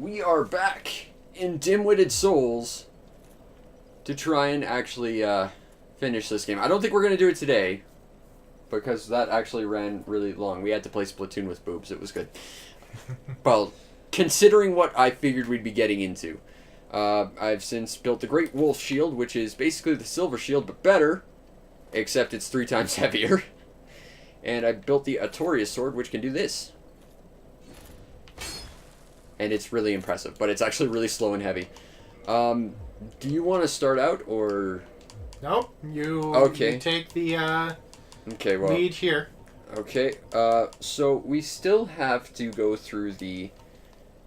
we are back in Dimwitted Souls to try and actually finish this game. I don't think we're going to do it today, because that actually ran really long. We had to play Splatoon with boobs. It was good. Well, considering what I figured we'd be getting into. I've since built the Great Wolf Shield, which is basically the Silver Shield, but better, except it's 3 times heavier. And I built the Artorias Sword, which can do this. And it's really impressive, but it's actually really slow and heavy. Do you want to start out, or...? Nope, you take the lead here. Okay, so we still have to go through the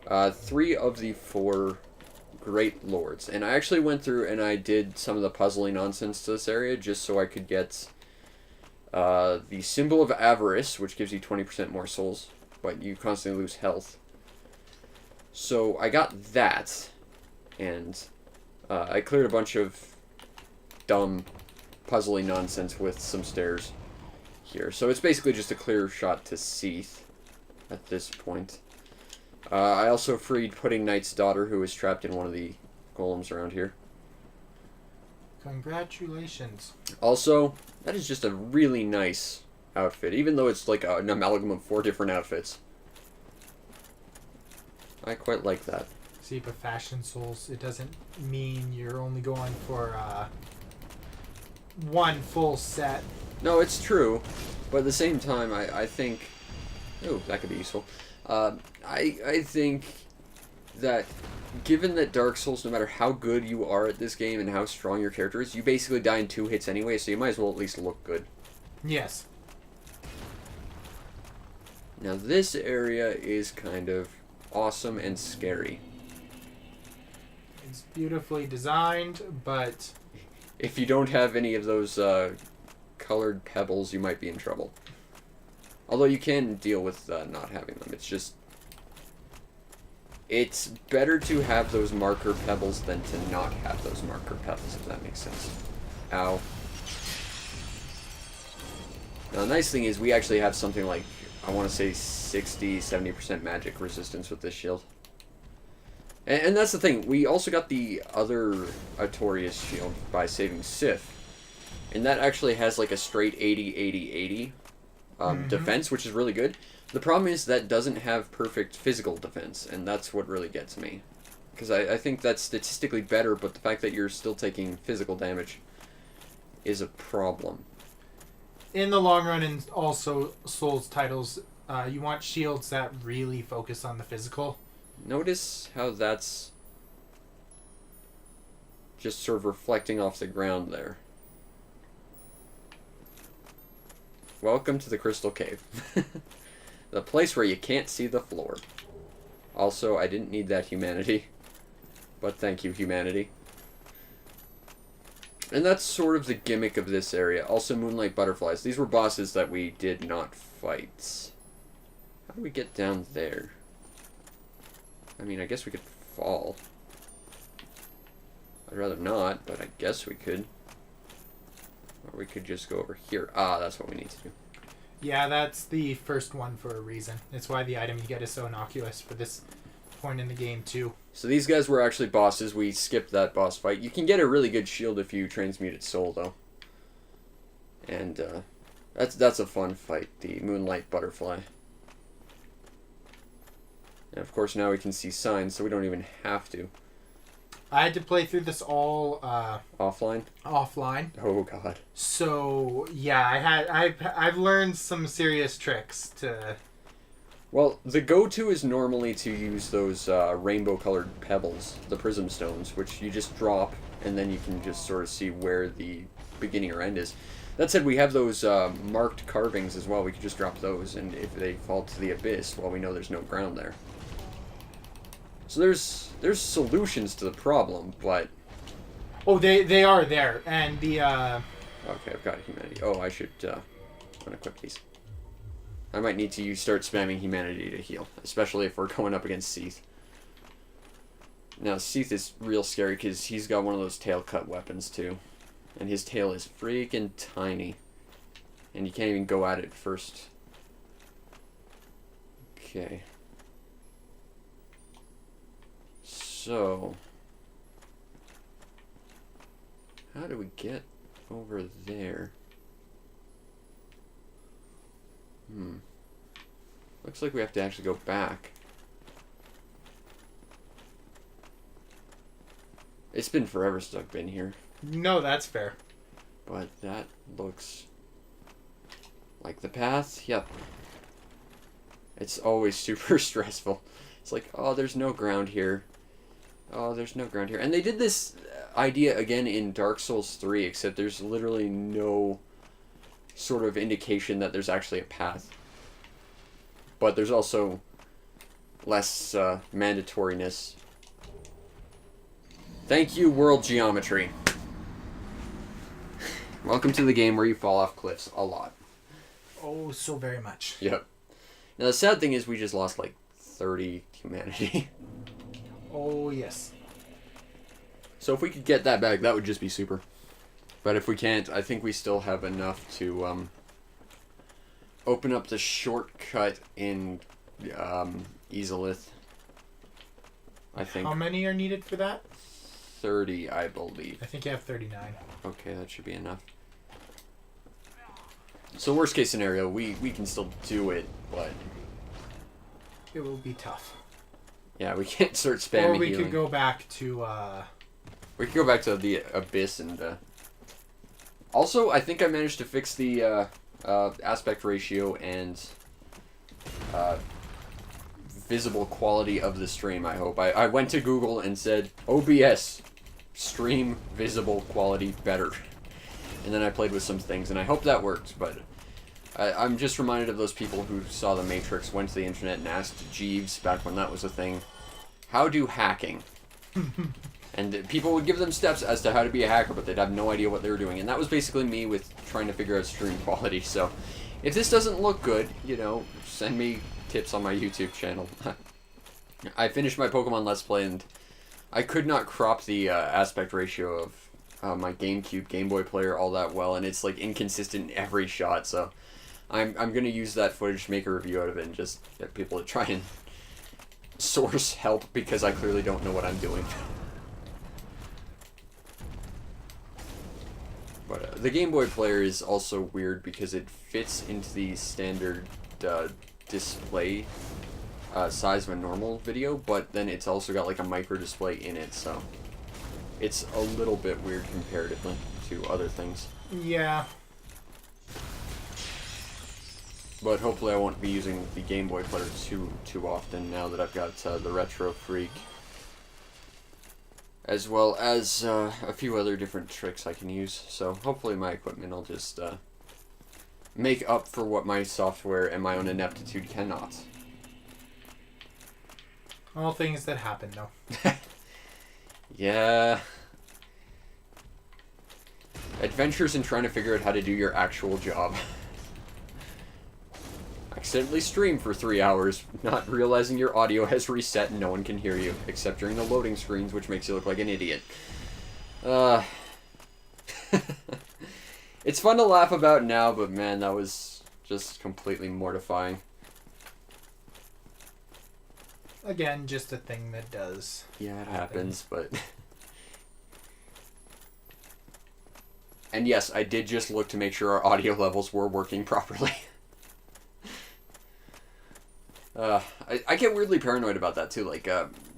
3 of the 4 Great Lords. And I actually went through and I did some of the puzzling nonsense to this area, just so I could get the Symbol of Avarice, which gives you 20% more souls, but you constantly lose health. So I got that, and I cleared a bunch of dumb puzzling nonsense with some stairs here. So it's basically just a clear shot to Seath at this point. I also freed Pudding Knight's daughter, who was trapped in one of the golems around here. Congratulations. Also, that is just a really nice outfit, even though it's like an amalgam of 4 different outfits. I quite like that. See, but Fashion Souls, it doesn't mean you're only going for one full set. No, it's true, but at the same time, I think... Oh, that could be useful. I think that given that Dark Souls, no matter how good you are at this game and how strong your character is, you basically die in 2 hits anyway, so you might as well at least look good. Yes. Now this area is kind of awesome and scary. It's beautifully designed, but... If you don't have any of those colored pebbles, you might be in trouble. Although you can deal with not having them. It's just... It's better to have those marker pebbles than to not have those marker pebbles, if that makes sense. Ow. Now the nice thing is we actually have something like, I want to say 60-70% magic resistance with this shield. And that's the thing, we also got the other Artorias shield by saving Sif. And that actually has like a straight 80-80-80 defense, which is really good. The problem is that doesn't have perfect physical defense, and that's what really gets me. Because I think that's statistically better, but the fact that you're still taking physical damage is a problem. In the long run, and also Souls titles, you want shields that really focus on the physical. Notice how that's just sort of reflecting off the ground there. Welcome to the Crystal Cave. The place where you can't see the floor. Also, I didn't need that humanity. But thank you, humanity. And that's sort of the gimmick of this area. Also, Moonlight Butterflies. These were bosses that we did not fight. How do we get down there? I mean, I guess we could fall. I'd rather not, but I guess we could. Or we could just go over here. Ah, that's what we need to do. Yeah, that's the first one for a reason. It's why the item you get is so innocuous for this point in the game, too. So these guys were actually bosses. We skipped that boss fight. You can get a really good shield if you transmute its soul, though. And that's a fun fight, the Moonlight Butterfly. And of course now we can see signs, so we don't even have to. I had to play through this all Offline? offline. Oh god. So yeah, I've learned some serious tricks to... Well, the go-to is normally to use those rainbow-colored pebbles, the prism stones, which you just drop, and then you can just sort of see where the beginning or end is. That said, we have those marked carvings as well. We could just drop those, and if they fall to the abyss, well, we know there's no ground there. So there's solutions to the problem, but... Oh, they are there, and the... Okay, I've got humanity. Oh, I should unequip these. I might need to start spamming humanity to heal, especially if we're going up against Seath. Now, Seath is real scary because he's got one of those tail cut weapons, too. And his tail is freaking tiny. And you can't even go at it first. Okay. So, how do we get over there? Looks like we have to actually go back. It's been forever since I've been here. No, that's fair. But that looks like the path. Yep. It's always super stressful. It's like, oh, there's no ground here. Oh, there's no ground here. And they did this idea again in Dark Souls 3, except there's literally no sort of indication that there's actually a path. But there's also less mandatoriness. Thank you, World Geometry. Welcome to the game where you fall off cliffs a lot. Oh, so very much. Yep. Now, the sad thing is we just lost, like, 30 humanity. Oh, yes. So if we could get that back, that would just be super. But if we can't, I think we still have enough to open up the shortcut in Easolith. I think. How many are needed for that? 30, I believe. I think you have 39. Okay, that should be enough. So worst case scenario, we can still do it, but... It will be tough. Yeah, we can't start spamming Or we healing. could go back to... We could go back to the Abyss and... Also, I think I managed to fix the aspect ratio and visible quality of the stream, I hope. I went to Google and said, OBS, stream visible quality better. And then I played with some things, and I hope that worked, but I'm just reminded of those people who saw The Matrix, went to the internet and asked Jeeves, back when that was a thing, how do hacking? And people would give them steps as to how to be a hacker, but they'd have no idea what they were doing. And that was basically me with trying to figure out stream quality. So if this doesn't look good, you know, send me tips on my YouTube channel. I finished my Pokemon Let's Play, and I could not crop the aspect ratio of my GameCube Game Boy player all that well, and it's like inconsistent in every shot. So I'm going to use that footage to make a review out of it and just get people to try and source help, because I clearly don't know what I'm doing. But the Game Boy player is also weird because it fits into the standard display size of a normal video, but then it's also got like a micro display in it, so it's a little bit weird comparatively to other things. Yeah. But hopefully I won't be using the Game Boy player too often now that I've got the Retro Freak. As well as a few other different tricks I can use. So hopefully my equipment will just make up for what my software and my own ineptitude cannot. All things that happen, though. Yeah. Adventures in trying to figure out how to do your actual job. Accidentally stream for 3 hours, not realizing your audio has reset and no one can hear you, except during the loading screens, which makes you look like an idiot. It's fun to laugh about now, but man, that was just completely mortifying. Again, just a thing that does. Yeah, it happens, but... And yes, I did just look to make sure our audio levels were working properly. I get weirdly paranoid about that too. Like,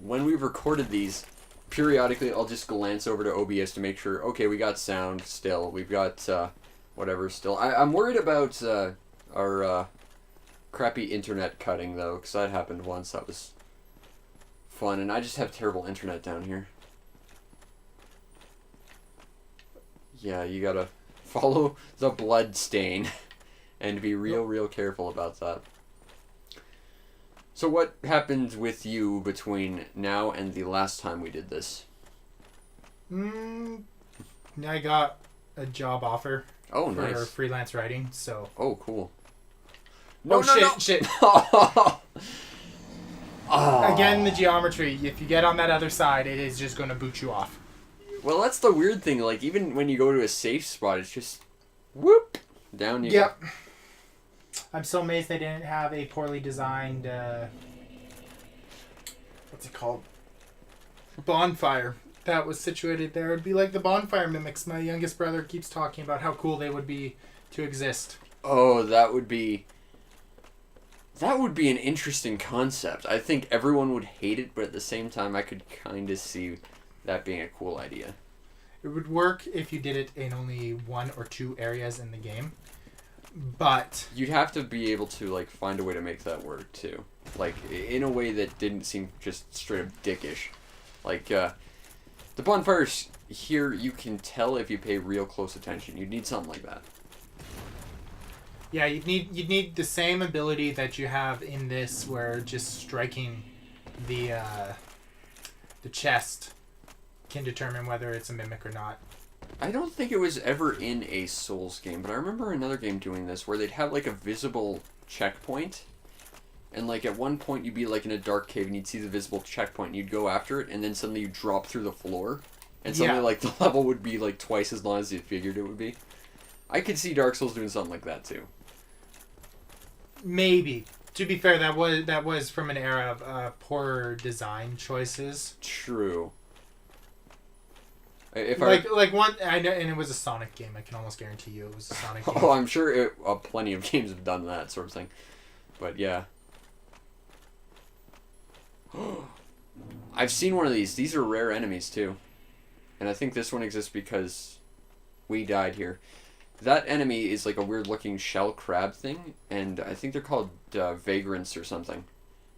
when we've recorded these, periodically I'll just glance over to OBS to make sure, okay, we got sound still. We've got, whatever still. I'm worried about, our, crappy internet cutting, though, because that happened once. That was fun, and I just have terrible internet down here. Yeah, you gotta follow the blood stain and be real careful about that. So what happened with you between now and the last time we did this? I got a job offer Oh, for nice. freelance writing, so... Oh, cool. No, shit. Oh. Again, the geometry. If you get on that other side, it is just going to boot you off. Well, that's the weird thing. Like, even when you go to a safe spot, it's just... Whoop! Down you go. Yep. I'm so amazed they didn't have a poorly designed... what's it called? bonfire that was situated there. It'd be like the bonfire mimics. My youngest brother keeps talking about how cool they would be to exist. Oh, that would be an interesting concept. I think everyone would hate it, but at the same time, I could kind of see that being a cool idea. It would work if you did it in only 1 or 2 areas in the game. But you'd have to be able to like find a way to make that work too, like in a way that didn't seem just straight up dickish. Like the bonfires here, you can tell if you pay real close attention. You'd need something like that. Yeah, you'd need the same ability that you have in this, where just striking the chest can determine whether it's a mimic or not. I don't think it was ever in a Souls game, but I remember another game doing this where they'd have like a visible checkpoint, and like at one point you'd be like in a dark cave and you'd see the visible checkpoint and you'd go after it, and then suddenly you drop through the floor, and suddenly like the level would be like twice as long as you figured it would be. I could see Dark Souls doing something like that too. Maybe. To be fair, that was from an era of poor design choices. True. Like one, I know, and it was a Sonic game. I can almost guarantee you it was a Sonic game. Oh, I'm sure plenty of games have done that sort of thing, but yeah. I've seen one of these. These are rare enemies too, and I think this one exists because we died here. That enemy is like a weird-looking shell crab thing, and I think they're called vagrants or something,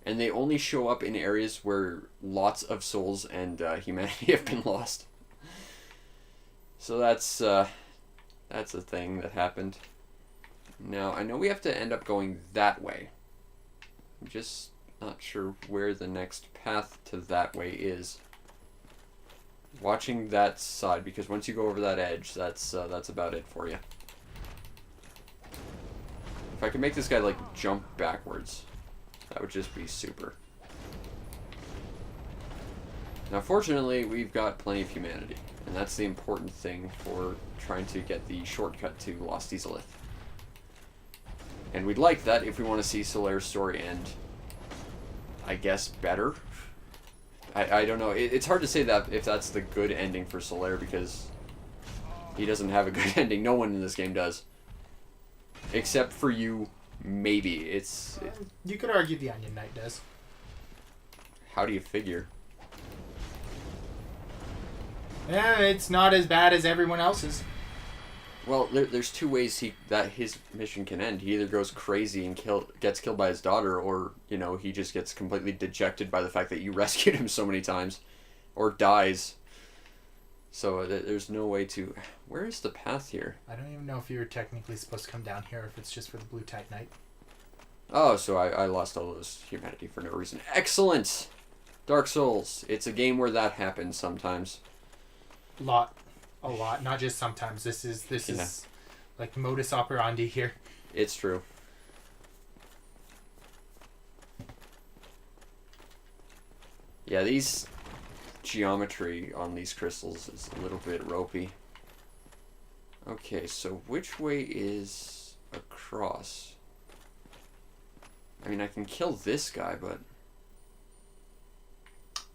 and they only show up in areas where lots of souls and humanity have been lost. So that's a thing that happened. Now, I know we have to end up going that way. I'm just not sure where the next path to that way is. Watching that side, because once you go over that edge, that's about it for you. If I could make this guy, like, jump backwards, that would just be super. Now, fortunately, we've got plenty of humanity. And that's the important thing for trying to get the shortcut to Lost Easelith. And we'd like that if we want to see Solaire's story end, I guess, better. I don't know. It's hard to say that if that's the good ending for Solaire, because he doesn't have a good ending. No one in this game does. Except for you, maybe. You could argue the Onion Knight does. How do you figure? Yeah, it's not as bad as everyone else's. Well, there's 2 ways that his mission can end. He either goes crazy and gets killed by his daughter, or, you know, he just gets completely dejected by the fact that you rescued him so many times, or dies. So there's no way to... Where is the path here? I don't even know if you're technically supposed to come down here, if it's just for the Blue Tag Knight. Oh, so I lost all those humanity for no reason. Excellent! Dark Souls. It's a game where that happens sometimes. A lot, not just sometimes. This is like modus operandi here. It's true. Yeah, these geometry on these crystals is a little bit ropey. Okay, so which way is across? I mean, I can kill this guy, but...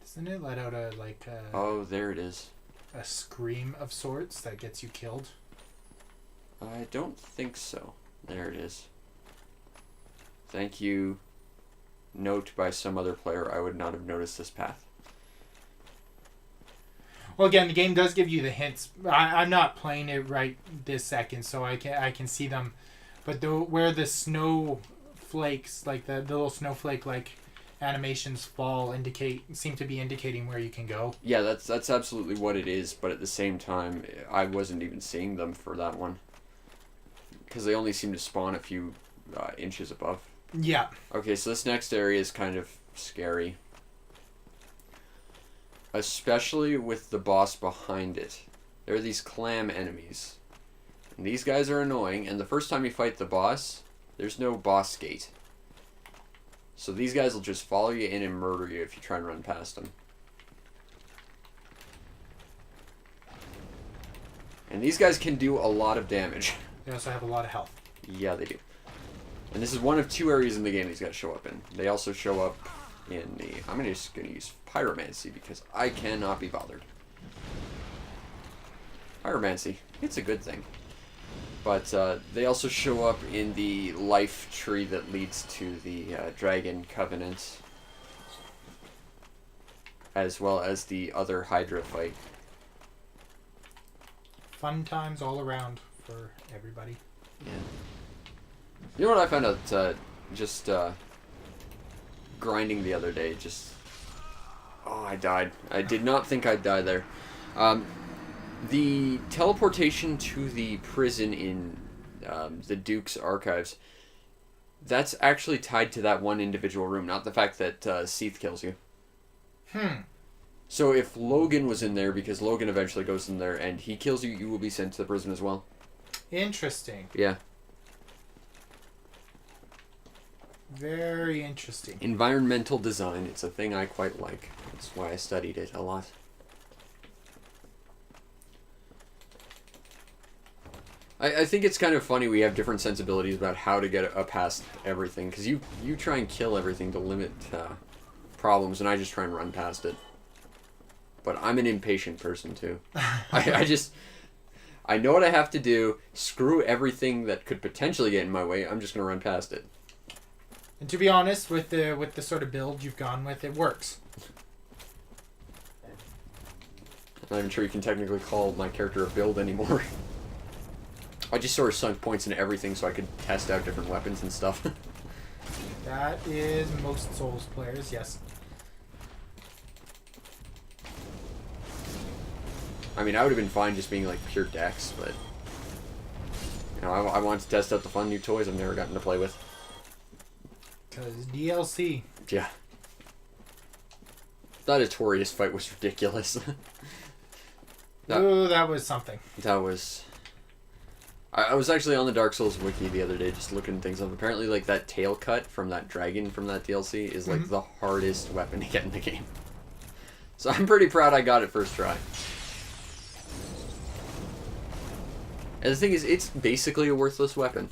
Doesn't it let out a, like, Oh, there it is. A scream of sorts that gets you killed? I don't think so. There it is. Thank you. Note by some other player, I would not have noticed this path. Well, again, the game does give you the hints. I'm not playing it right this second, so I can see them. But where the snowflakes, like the little snowflake like animations fall, seem to be indicating where you can go. Yeah, that's absolutely what it is. But at the same time, I wasn't even seeing them for that one, because they only seem to spawn a few inches above. Yeah. Okay, so this next area is kind of scary. Especially with the boss behind it. There are these clam enemies. And these guys are annoying, and the first time you fight the boss, there's no boss gate. So these guys will just follow you in and murder you if you try and run past them. And these guys can do a lot of damage. They also have a lot of health. Yeah, they do. And this is one of 2 areas in the game these guys show up in. They also show up in the... I'm just going to use Pyromancy because I cannot be bothered. Pyromancy, it's a good thing. But they also show up in the life tree that leads to the Dragon Covenant, as well as the other Hydra fight. Fun times all around for everybody. Yeah. You know what I found out just grinding the other day? Oh, I died. I did not think I'd die there. The teleportation to the prison in the Duke's archives, that's actually tied to that one individual room, not the fact that Seath kills you. So if Logan was in there, because Logan eventually goes in there and he kills you, you will be sent to the prison as well. Interesting. Yeah. Very interesting. Environmental design, it's a thing I quite like. That's why I studied it a lot. I think it's kind of funny we have different sensibilities about how to get past everything, because you try and kill everything to limit problems, and I just try and run past it. But I'm an impatient person, too. I know what I have to do, screw everything that could potentially get in my way, I'm just going to run past it. And to be honest, with the sort of build you've gone with, it works. I'm not even sure you can technically call my character a build anymore. I just sort of sunk points into everything so I could test out different weapons and stuff. That is most Souls players, yes. I mean, I would have been fine just being like pure dex, but you know, I wanted to test out the fun new toys I've never gotten to play with. Because DLC. Yeah. That Artorias fight was ridiculous. Ooh, that was something. That was... I was actually on the Dark Souls wiki the other day just looking things up. Apparently, like, that tail cut from that dragon from that DLC is, like, the hardest weapon to get in the game. So I'm pretty proud I got it first try. And the thing is, it's basically a worthless weapon.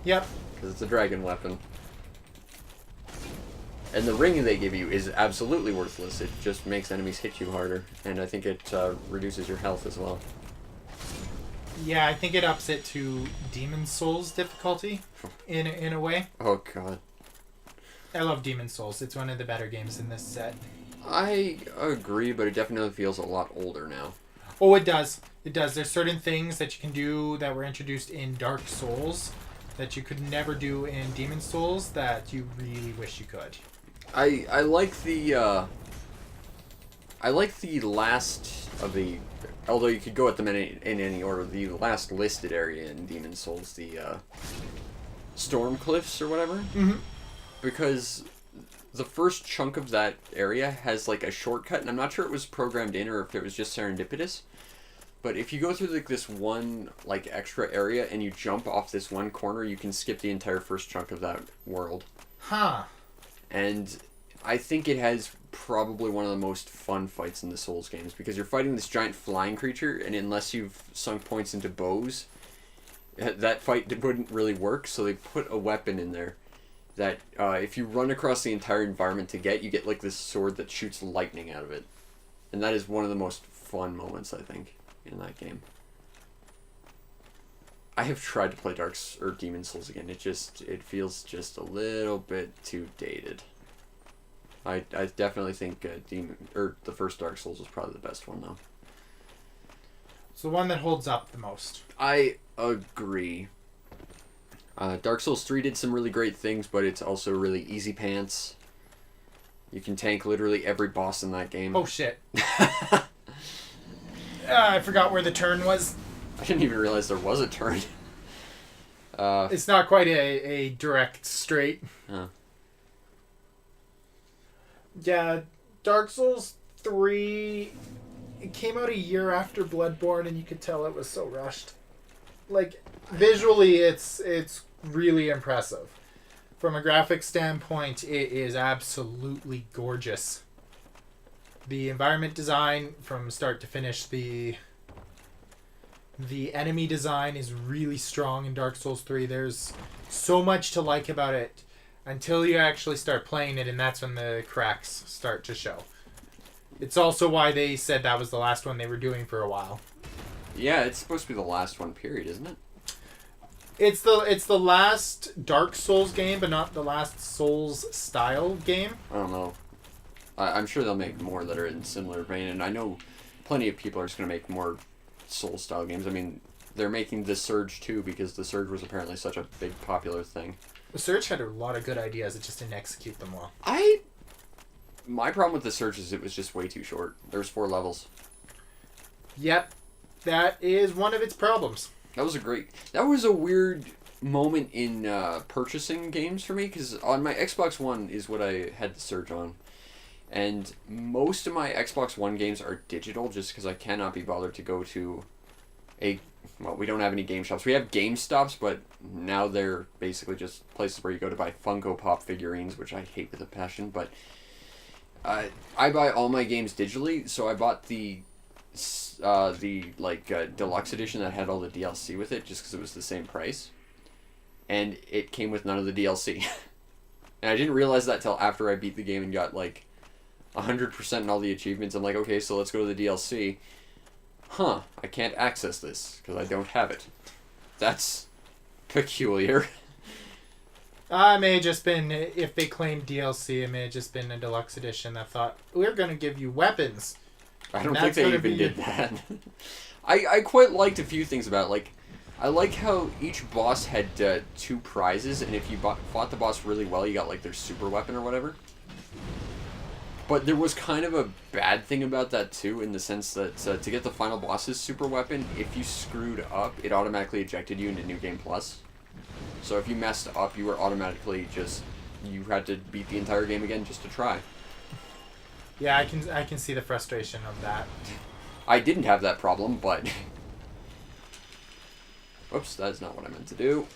Yep. Because it's a dragon weapon. And the ring they give you is absolutely worthless. It just makes enemies hit you harder. And I think it reduces your health as well. Yeah, I think it ups it to Demon Souls difficulty in a way. Oh, God. I love Demon Souls. It's one of the better games in this set. I agree, but it definitely feels a lot older now. Oh, it does. It does. There's certain things that you can do that were introduced in Dark Souls that you could never do in Demon Souls that you really wish you could. I like the last of the, although you could go at them in any order, the last listed area in Demon Souls, the Storm Cliffs or whatever. Mm-hmm. Because the first chunk of that area has like a shortcut, and I'm not sure it was programmed in or if it was just serendipitous. But if you go through like this one like extra area and you jump off this one corner, you can skip the entire first chunk of that world. Huh. And I think it has probably one of the most fun fights in the Souls games, because you're fighting this giant flying creature, and unless you've sunk points into bows, that fight wouldn't really work, so they put a weapon in there that if you run across the entire environment to get, you get like this sword that shoots lightning out of it. And that is one of the most fun moments, I think, in that game. I have tried to play Demon Souls again. It feels just a little bit too dated. I definitely think the first Dark Souls was probably the best one, though. It's the one that holds up the most. I agree. Dark Souls 3 did some really great things, but it's also really easy pants. You can tank literally every boss in that game. Oh, shit. I forgot where the turn was. I didn't even realize there was a turn. It's not quite a direct straight. Yeah, Dark Souls 3, it came out a year after Bloodborne, and you could tell it was so rushed. Like, visually, it's really impressive. From a graphic standpoint, it is absolutely gorgeous. The environment design from start to finish, the enemy design is really strong in Dark Souls 3. There's so much to like about it. until you actually start playing it, and that's when the cracks start to show. It's also why they said that was the last one they were doing for a while. Yeah, it's supposed to be the last one, period, isn't it? It's the last Dark Souls game, but not the last Souls style game. I don't know. I'm sure they'll make more that are in similar vein, and I know plenty of people are just going to make more Souls style games. I mean, they're making The Surge too, because The Surge was apparently such a big popular thing. The Surge had a lot of good ideas, it just didn't execute them well. My problem with The Surge is it was just way too short. There's 4 levels. Yep. That is one of its problems. That was a weird moment in purchasing games for me, because on my Xbox One is what I had The Surge on. And most of my Xbox One games are digital, just because I cannot be bothered to go to well, we don't have any game shops. We have GameStops, but now they're basically just places where you go to buy Funko Pop figurines, which I hate with a passion, but I buy all my games digitally, so I bought the deluxe edition that had all the DLC with it, just because it was the same price, and it came with none of the DLC. And I didn't realize that till after I beat the game and got like 100% in all the achievements. I'm like, okay, so let's go to the DLC. I can't access this because I don't have it. That's peculiar. It may have just been, if they claimed DLC, it may have just been a deluxe edition that thought, we're going to give you weapons. I don't think they even did that. I quite liked a few things about it. Like, I like how each boss had 2 prizes, and if you fought the boss really well, you got like their super weapon or whatever. But there was kind of a bad thing about that too, in the sense that to get the final boss's super weapon, if you screwed up, it automatically ejected you into New Game Plus. So if you messed up, you were automatically you had to beat the entire game again just to try. Yeah, I can see the frustration of that. I didn't have that problem, but whoops, that is not what I meant to do.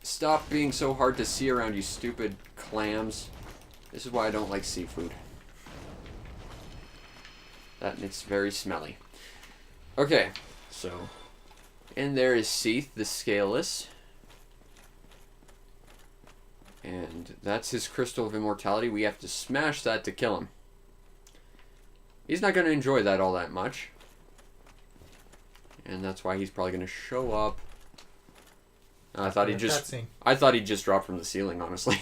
Stop being so hard to see around, you stupid clams. This is why I don't like seafood. It's very smelly. Okay, so and there is Seath, the Scaleless. And that's his Crystal of Immortality. We have to smash that to kill him. He's not going to enjoy that all that much. And that's why he's probably going to show up. I thought he'd just drop from the ceiling, honestly.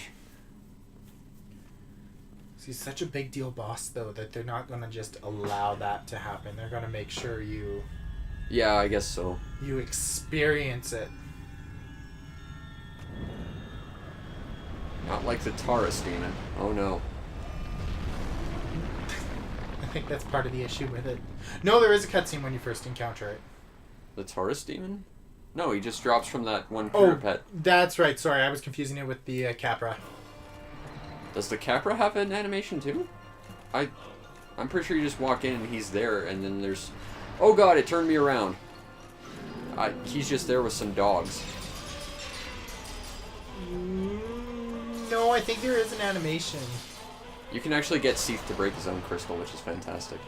He's such a big deal boss, though, that they're not going to just allow that to happen. They're going to make sure you... Yeah, I guess so. You experience it. Not like the Taurus demon. Oh no. I think that's part of the issue with it. No, there is a cutscene when you first encounter it. The Taurus demon? No, he just drops from that one parapet. That's right. Sorry, I was confusing it with the Capra. Does the Capra have an animation too? I'm pretty sure you just walk in and he's there, and then there's... Oh god, it turned me around. He's just there with some dogs. No, I think there is an animation. You can actually get Seath to break his own crystal, which is fantastic.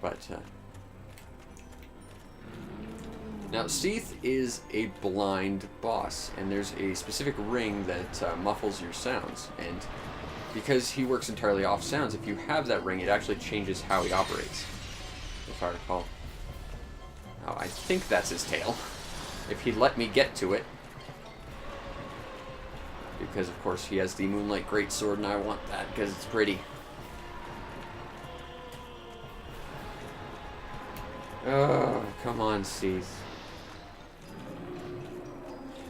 But, now, Seath is a blind boss, and there's a specific ring that muffles your sounds, and because he works entirely off sounds, if you have that ring, it actually changes how he operates, if I recall. Now, I think that's his tail, if he'd let me get to it. Because, of course, he has the Moonlight Greatsword, and I want that because it's pretty. Oh, come on, Seath.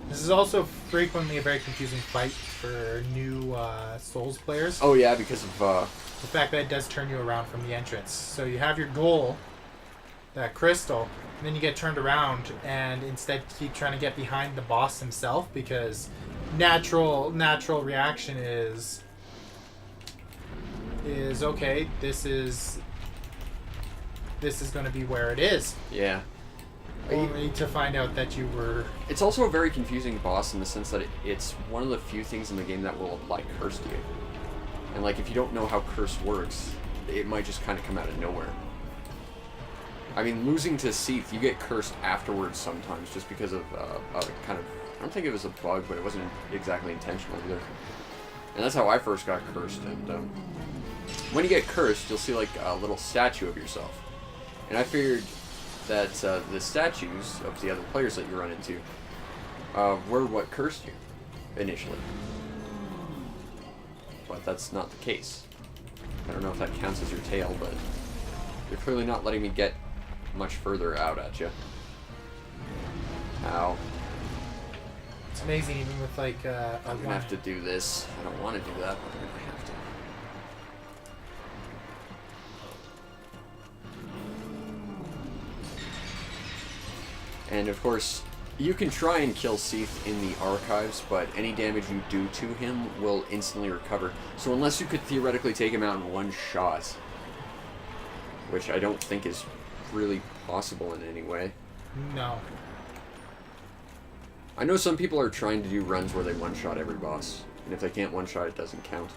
This is also frequently a very confusing fight for new Souls players. Oh, yeah, because of... the fact that it does turn you around from the entrance. So you have your goal, that crystal, and then you get turned around and instead keep trying to get behind the boss himself because... Natural reaction is okay, this is going to be where it is. Yeah. Only to find out that you were... It's also a very confusing boss in the sense that it's one of the few things in the game that will apply curse to you. And like, if you don't know how curse works, it might just kind of come out of nowhere. I mean, losing to Seath, you get cursed afterwards sometimes just because of a kind of... I don't think it was a bug, but it wasn't exactly intentional either. And that's how I first got cursed. And when you get cursed, you'll see like a little statue of yourself. And I figured that the statues of the other players that you run into were what cursed you initially. But that's not the case. I don't know if that counts as your tail, but you're clearly not letting me get much further out at you. Ow. It's amazing, even with like I'm gonna have to do this. I don't want to do that, but I'm gonna have to. And of course, you can try and kill Seath in the archives, but any damage you do to him will instantly recover. So unless you could theoretically take him out in one shot, which I don't think is really possible in any way. No. I know some people are trying to do runs where they one-shot every boss, and if they can't one-shot, it doesn't count.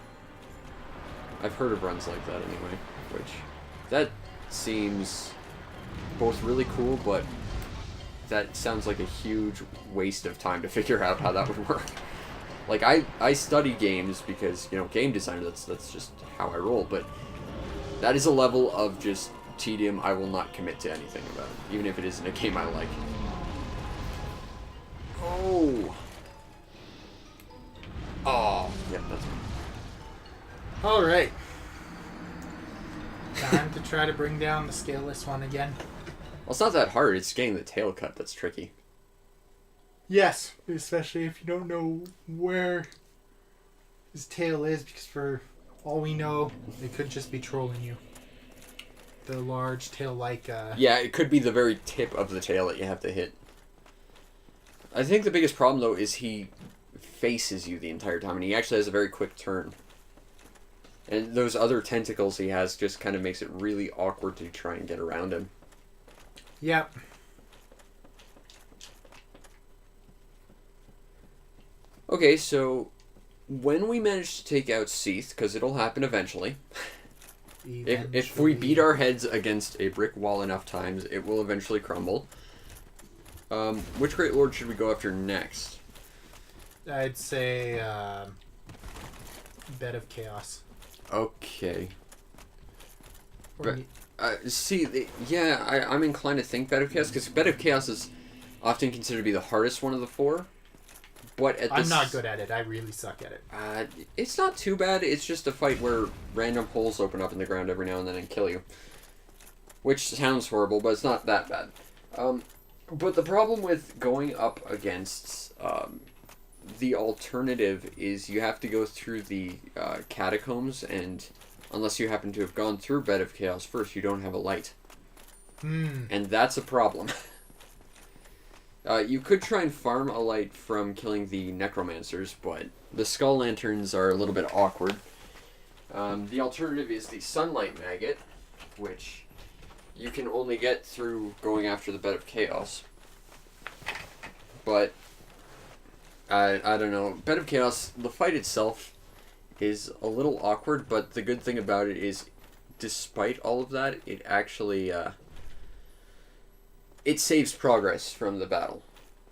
I've heard of runs like that anyway, which that seems both really cool, but that sounds like a huge waste of time to figure out how that would work. Like, I study games because, you know, game designer, that's just how I roll, but that is a level of just tedium I will not commit to anything about, even if it isn't a game I like. Oh! Oh, yep, that's me. Alright. Time to try to bring down the scaleless one again. Well, it's not that hard, it's getting the tail cut that's tricky. Yes, especially if you don't know where his tail is, because for all we know, it could just be trolling you. The large tail like Yeah, it could be the very tip of the tail that you have to hit. I think the biggest problem, though, is he faces you the entire time, and he actually has a very quick turn. And those other tentacles he has just kind of makes it really awkward to try and get around him. Yep. Okay, so when we manage to take out Seath, because it'll happen eventually, if we beat our heads against a brick wall enough times, it will eventually crumble. Which Great Lord should we go after next? I'd say Bed of Chaos. Okay. Or See, I'm inclined to think Bed of Chaos, because Bed of Chaos is often considered to be the hardest one of the four. But I'm not good at it. I really suck at it. It's not too bad. It's just a fight where random holes open up in the ground every now and then and kill you. Which sounds horrible, but it's not that bad. But the problem with going up against the alternative is you have to go through the catacombs, and unless you happen to have gone through Bed of Chaos first, you don't have a light. And that's a problem. You could try and farm a light from killing the necromancers, but the skull lanterns are a little bit awkward. The alternative is the sunlight maggot, which you can only get through going after the Bed of Chaos. But I don't know. Bed of Chaos, the fight itself is a little awkward, but the good thing about it is, despite all of that, it actually it saves progress from the battle.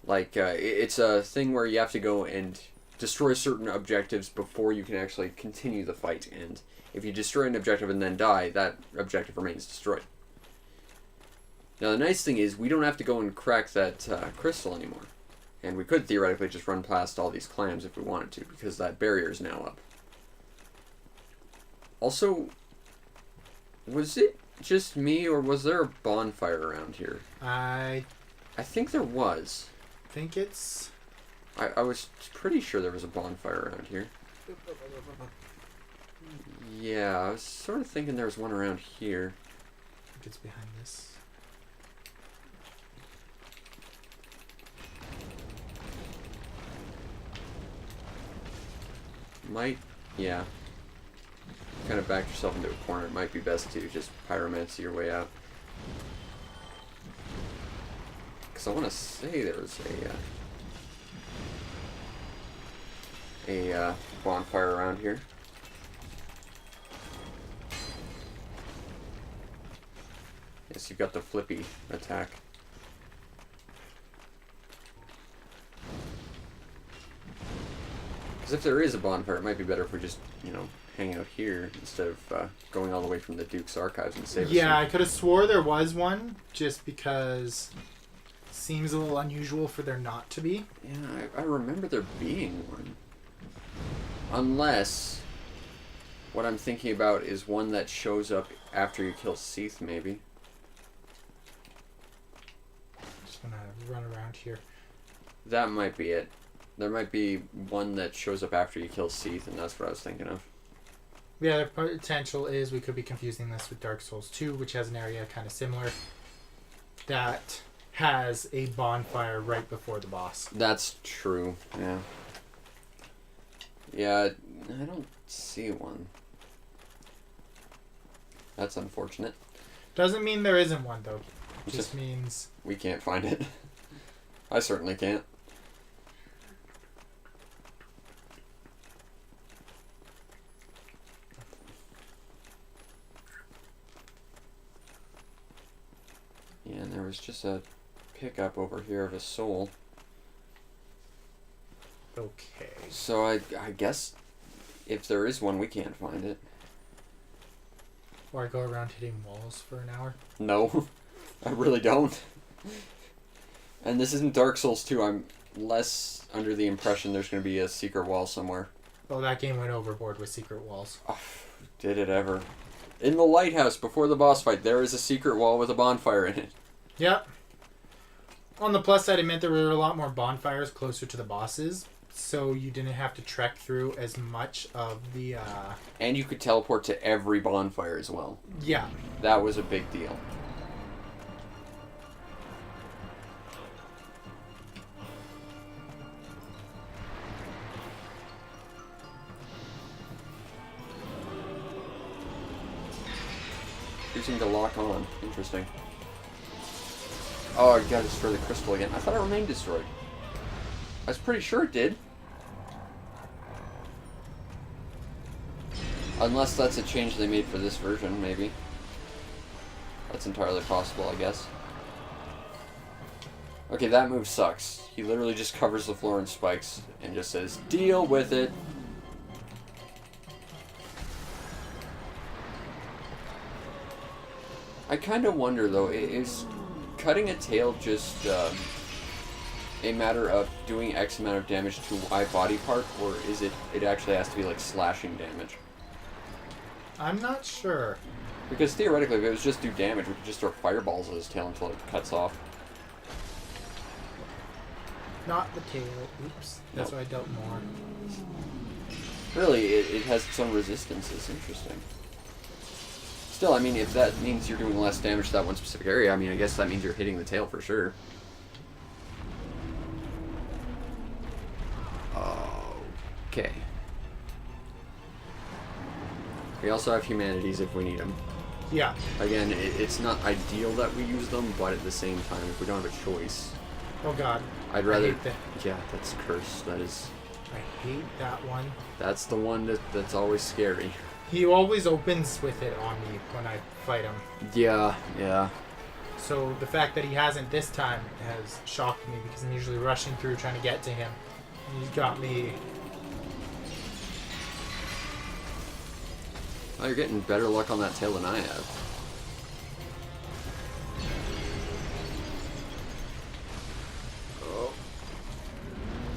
Like, it's a thing where you have to go and destroy certain objectives before you can actually continue the fight, and if you destroy an objective and then die, that objective remains destroyed. Now, the nice thing is, we don't have to go and crack that crystal anymore. And we could theoretically just run past all these clams if we wanted to, because that barrier is now up. Also, was it just me, or was there a bonfire around here? I think there was. think it's... I was pretty sure there was a bonfire around here. Yeah, I was sort of thinking there was one around here. I think it's behind this. Yeah. Kind of back yourself into a corner. It might be best to just pyromancy your way out. Because I want to say there was a bonfire around here. Yes, you've got the flippy attack. Because if there is a bonfire, it might be better if we just, you know, hang out here instead of going all the way from the Duke's archives and save us. Yeah, I could have swore there was one, just because it seems a little unusual for there not to be. Yeah, I remember there being one. Unless what I'm thinking about is one that shows up after you kill Seath, maybe. Just gonna run around here. That might be it. There might be one that shows up after you kill Seath, and that's what I was thinking of. Yeah, the potential is we could be confusing this with Dark Souls 2, which has an area kind of similar that has a bonfire right before the boss. That's true, yeah. Yeah, I don't see one. That's unfortunate. Doesn't mean there isn't one, though. Just means... we can't find it. I certainly can't. Yeah, and there was just a pickup over here of a soul. Okay. So I guess if there is one, we can't find it. Or I go around hitting walls for an hour. No, I really don't. And this isn't Dark Souls 2. I'm less under the impression there's going to be a secret wall somewhere. Oh, that game went overboard with secret walls. Oh, did it ever. In the lighthouse before the boss fight, there is a secret wall with a bonfire in it. Yep. On the plus side, it meant there were a lot more bonfires closer to the bosses, so you didn't have to trek through as much of the... And you could teleport to every bonfire as well. Yeah. That was a big deal. Using to lock on. Interesting. Oh, I gotta destroy the crystal again. I thought it remained destroyed. I was pretty sure it did. Unless that's a change they made for this version, maybe. That's entirely possible, I guess. Okay, that move sucks. He literally just covers the floor in spikes and just says, "Deal with it." I kind of wonder, though, is cutting a tail just a matter of doing X amount of damage to Y body part, or is it actually has to be like slashing damage? I'm not sure. Because theoretically, if it was just do damage, we could just throw fireballs at his tail until it cuts off. Not the tail. Oops. That's why I dealt more. Really, it has its own resistances. Interesting. Still, I mean, if that means you're doing less damage to that one specific area, I mean, I guess that means you're hitting the tail for sure. Okay. We also have humanities if we need them. Yeah. Again, it's not ideal that we use them, but at the same time, if we don't have a choice... Oh god. I'd rather... I hate that. Yeah, that's curse. That is... I hate that one. That's the one that's always scary. He always opens with it on me when I fight him. Yeah, yeah. So the fact that he hasn't this time has shocked me because I'm usually rushing through trying to get to him. And he's got me... Oh, you're getting better luck on that tail than I have. Oh.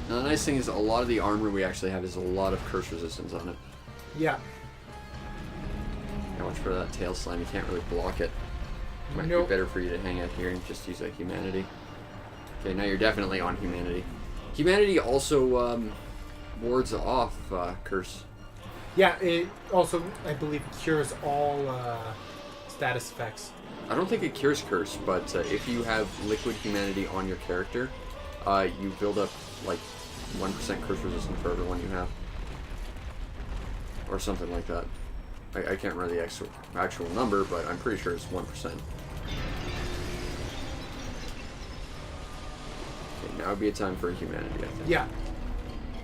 Now the nice thing is a lot of the armor we actually have is a lot of curse resistance on it. Yeah. Now watch for that tail slam, you can't really block it. Might be better for you to hang out here and just use a humanity. Okay, now you're definitely on humanity. Humanity also wards off curse. Yeah, it also, I believe, cures all status effects. I don't think it cures curse, but if you have liquid humanity on your character, you build up like 1% curse resistance for every one you have. Or something like that. I can't remember the actual number, but I'm pretty sure it's 1%. Okay, now would be a time for humanity, I think. Yeah.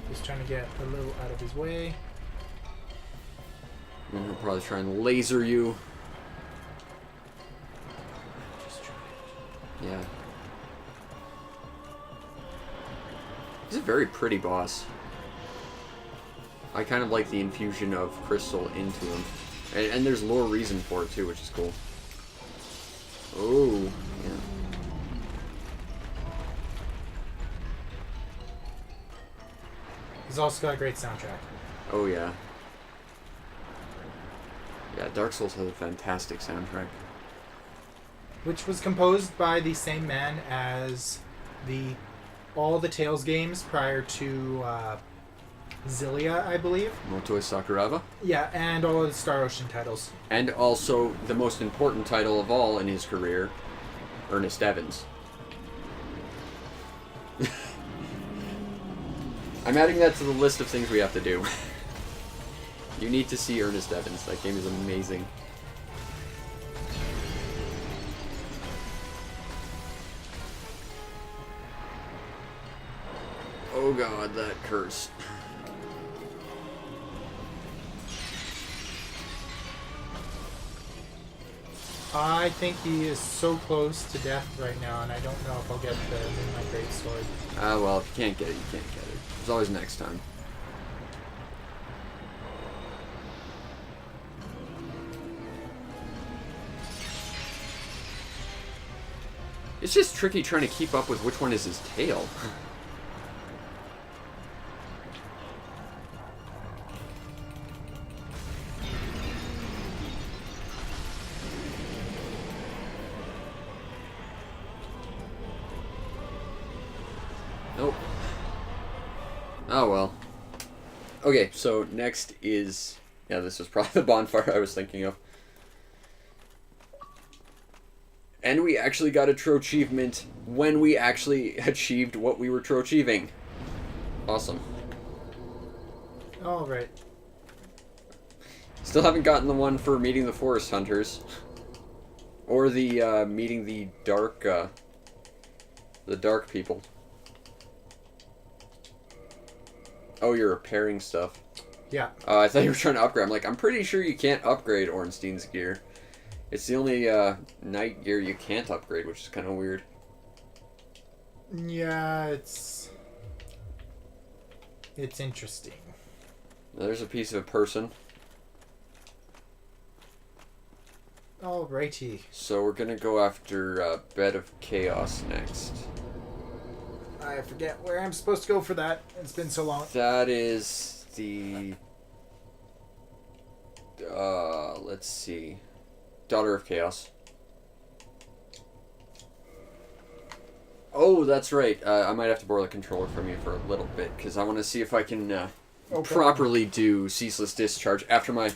Just trying to get a little out of his way. And he'll probably try and laser you. Yeah. He's a very pretty boss. I kind of like the infusion of crystal into him. And there's lore reason for it too, which is cool. Oh, yeah. He's also got a great soundtrack. Oh, yeah. Yeah, Dark Souls has a fantastic soundtrack. Which was composed by the same man as all the Tales games prior to Xillia, I believe. Motoi Sakuraba. Yeah, and all of the Star Ocean titles. And also, the most important title of all in his career, Ernest Evans. I'm adding that to the list of things we have to do. You need to see Ernest Evans. That game is amazing. Oh god, that curse. I think he is so close to death right now, and I don't know if I'll get the Moonlight Greatsword. Ah, well, if you can't get it, you can't get it. There's always next time. It's just tricky trying to keep up with which one is his tail. Nope. Oh well. Okay, so next is... Yeah, this was probably the bonfire I was thinking of. And we actually got a true achievement when we actually achieved what we were true achieving. Awesome. All right. Still haven't gotten the one for meeting the forest hunters. Or the, meeting the dark people. Oh, you're repairing stuff. Yeah. I thought you were trying to upgrade. I'm like, I'm pretty sure you can't upgrade Ornstein's gear. It's the only night gear you can't upgrade, which is kind of weird. Yeah, it's interesting. There's a piece of a person. Alrighty. So we're gonna go after Bed of Chaos next. I forget where I'm supposed to go for that. It's been so long. That is the... let's see. Daughter of Chaos. Oh, that's right. I might have to borrow the controller from you for a little bit, because I want to see if I can properly do Ceaseless Discharge after my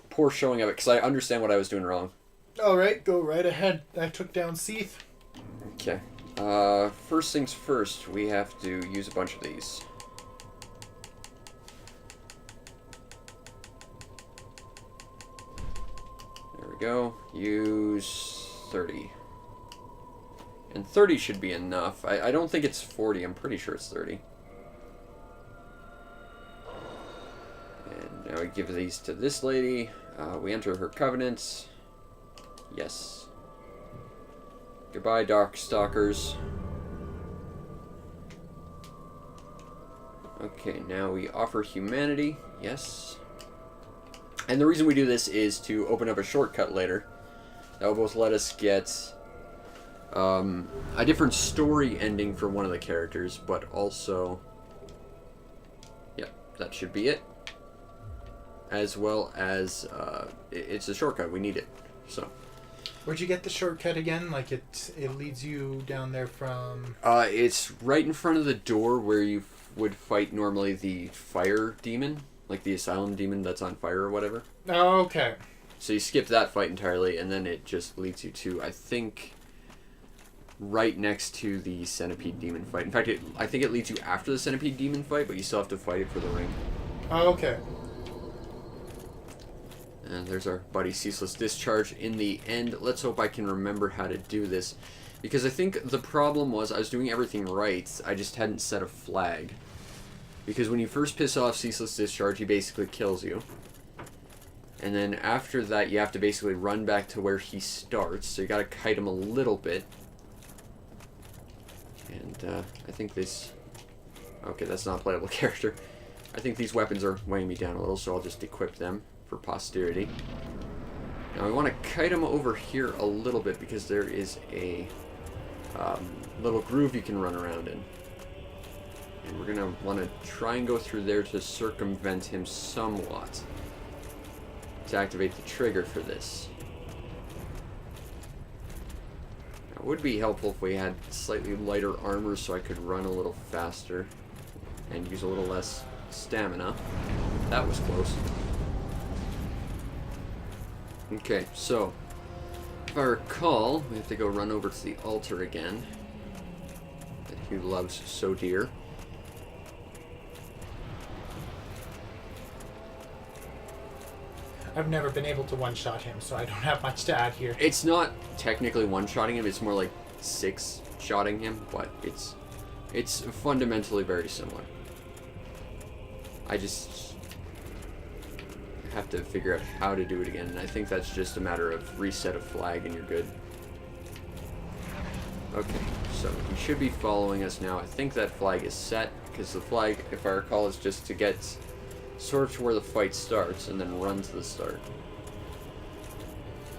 poor showing of it, because I understand what I was doing wrong. Alright, go right ahead. I took down Seath. Okay. First things first, we have to use a bunch of these. There we go. Use 30. And 30 should be enough. I don't think it's 40. I'm pretty sure it's 30. And now we give these to this lady. We enter her covenants. Yes. Goodbye, Darkstalkers. Okay, now we offer humanity. Yes. And the reason we do this is to open up a shortcut later. That will both let us get a different story ending for one of the characters, but also... Yep, that should be it. As well as... it's a shortcut. We need it. So... Where'd you get the shortcut again? Like it leads you down there from... it's right in front of the door where you would fight normally the fire demon. Like the asylum demon that's on fire or whatever. Oh, okay. So you skip that fight entirely, and then it just leads you to, I think, right next to the centipede demon fight. In fact, I think it leads you after the centipede demon fight, but you still have to fight it for the ring. Oh, okay. And there's our buddy Ceaseless Discharge in the end. Let's hope I can remember how to do this. Because I think the problem was I was doing everything right, I just hadn't set a flag. Because when you first piss off Ceaseless Discharge, he basically kills you. And then after that, you have to basically run back to where he starts. So you gotta kite him a little bit. And I think this... Okay, that's not a playable character. I think these weapons are weighing me down a little, so I'll just equip them for posterity. Now we want to kite them over here a little bit because there is a little groove you can run around in. And we're going to want to try and go through there to circumvent him somewhat. To activate the trigger for this. It would be helpful if we had slightly lighter armor so I could run a little faster. And use a little less stamina. That was close. Okay, so if I recall, we have to go run over to the altar again that he loves so dear. I've never been able to one-shot him, so I don't have much to add here. It's not technically one-shotting him, it's more like six-shotting him, but it's fundamentally very similar. I just have to figure out how to do it again, and I think that's just a matter of reset a flag and you're good. Okay, so you should be following us now. I think that flag is set, because the flag, if I recall, is just to get sort of to where the fight starts and then run to the start.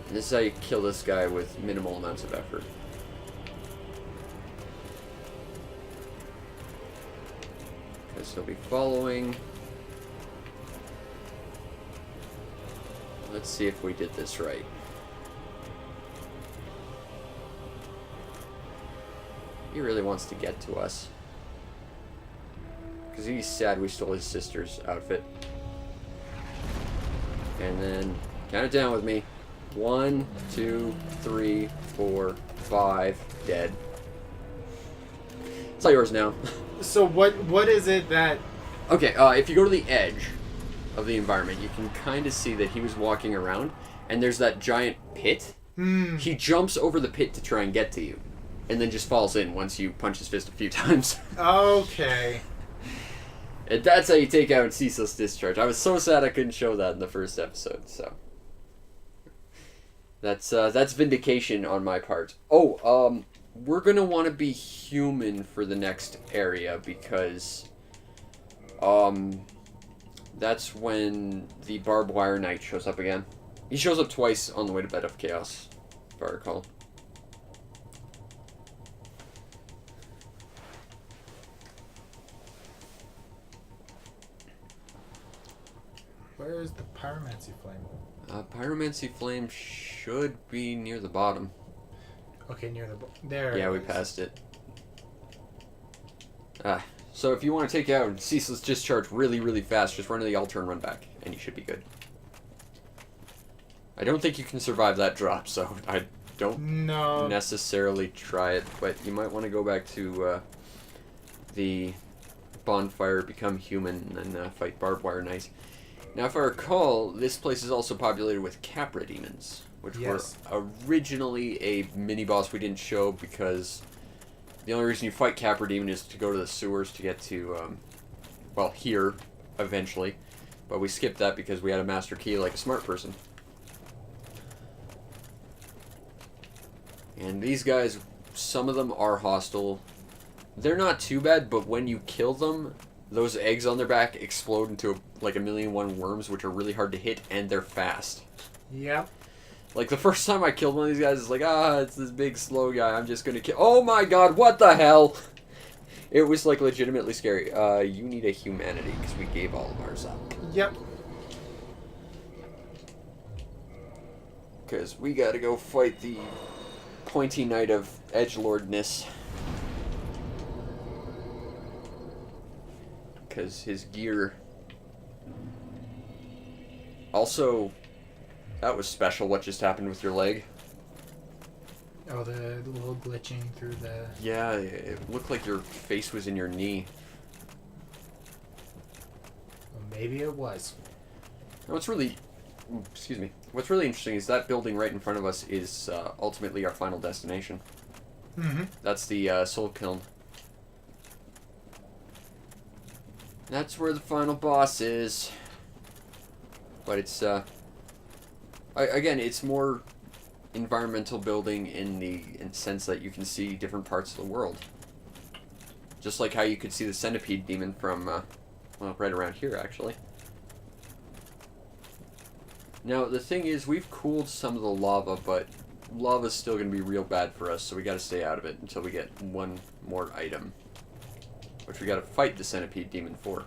And this is how you kill this guy with minimal amounts of effort. Because he'll be following. Let's see if we did this right. He really wants to get to us. Because he's sad we stole his sister's outfit. And then count it down with me. 1, 2, 3, 4, 5, dead. It's all yours now. So what is it that... Okay, if you go to the edge of the environment, you can kind of see that he was walking around, and there's that giant pit. He jumps over the pit to try and get to you, and then just falls in once you punch his fist a few times. Okay. And that's how you take out Ceaseless Discharge. I was so sad I couldn't show that in the first episode, so... That's vindication on my part. Oh, we're gonna want to be human for the next area, because... that's when the Barbed Wire Knight shows up again. He shows up twice on the way to Bed of Chaos, if I recall. Where is the Pyromancy Flame? Pyromancy Flame should be near the bottom. Okay, near the... There. Yeah, we passed it. So if you want to take out Ceaseless Discharge really, really fast, just run to the altar and run back, and you should be good. I don't think you can survive that drop, so I don't necessarily try it, but you might want to go back to the bonfire, become human, and then fight Barbed Wire Knight. Now, if I recall, this place is also populated with Capra demons, which were originally a mini-boss we didn't show because the only reason you fight Capra demon is to go to the sewers to get to, well, here, eventually. But we skipped that because we had a master key like a smart person. And these guys, some of them are hostile. They're not too bad, but when you kill them, those eggs on their back explode into like 1,000,001 worms, which are really hard to hit, and they're fast. Yep. Like, the first time I killed one of these guys, it's like, it's this big, slow guy, I'm just gonna kill... Oh my god, what the hell? It was, like, legitimately scary. You need a humanity, because we gave all of ours up. Yep. Because we gotta go fight the pointy knight of edgelordness. Because his gear... Also... That was special, what just happened with your leg. Oh, the little glitching through the... Yeah, it looked like your face was in your knee. Well, maybe it was. Now, what's really... Excuse me. What's really interesting is that building right in front of us is ultimately our final destination. Mm-hmm. That's the Soul Kiln. That's where the final boss is. But it's... Again, it's more environmental building in the sense that you can see different parts of the world. Just like how you could see the centipede demon from, well, right around here, actually. Now, the thing is, we've cooled some of the lava, but lava's still going to be real bad for us, so we got to stay out of it until we get one more item. Which we got to fight the centipede demon for.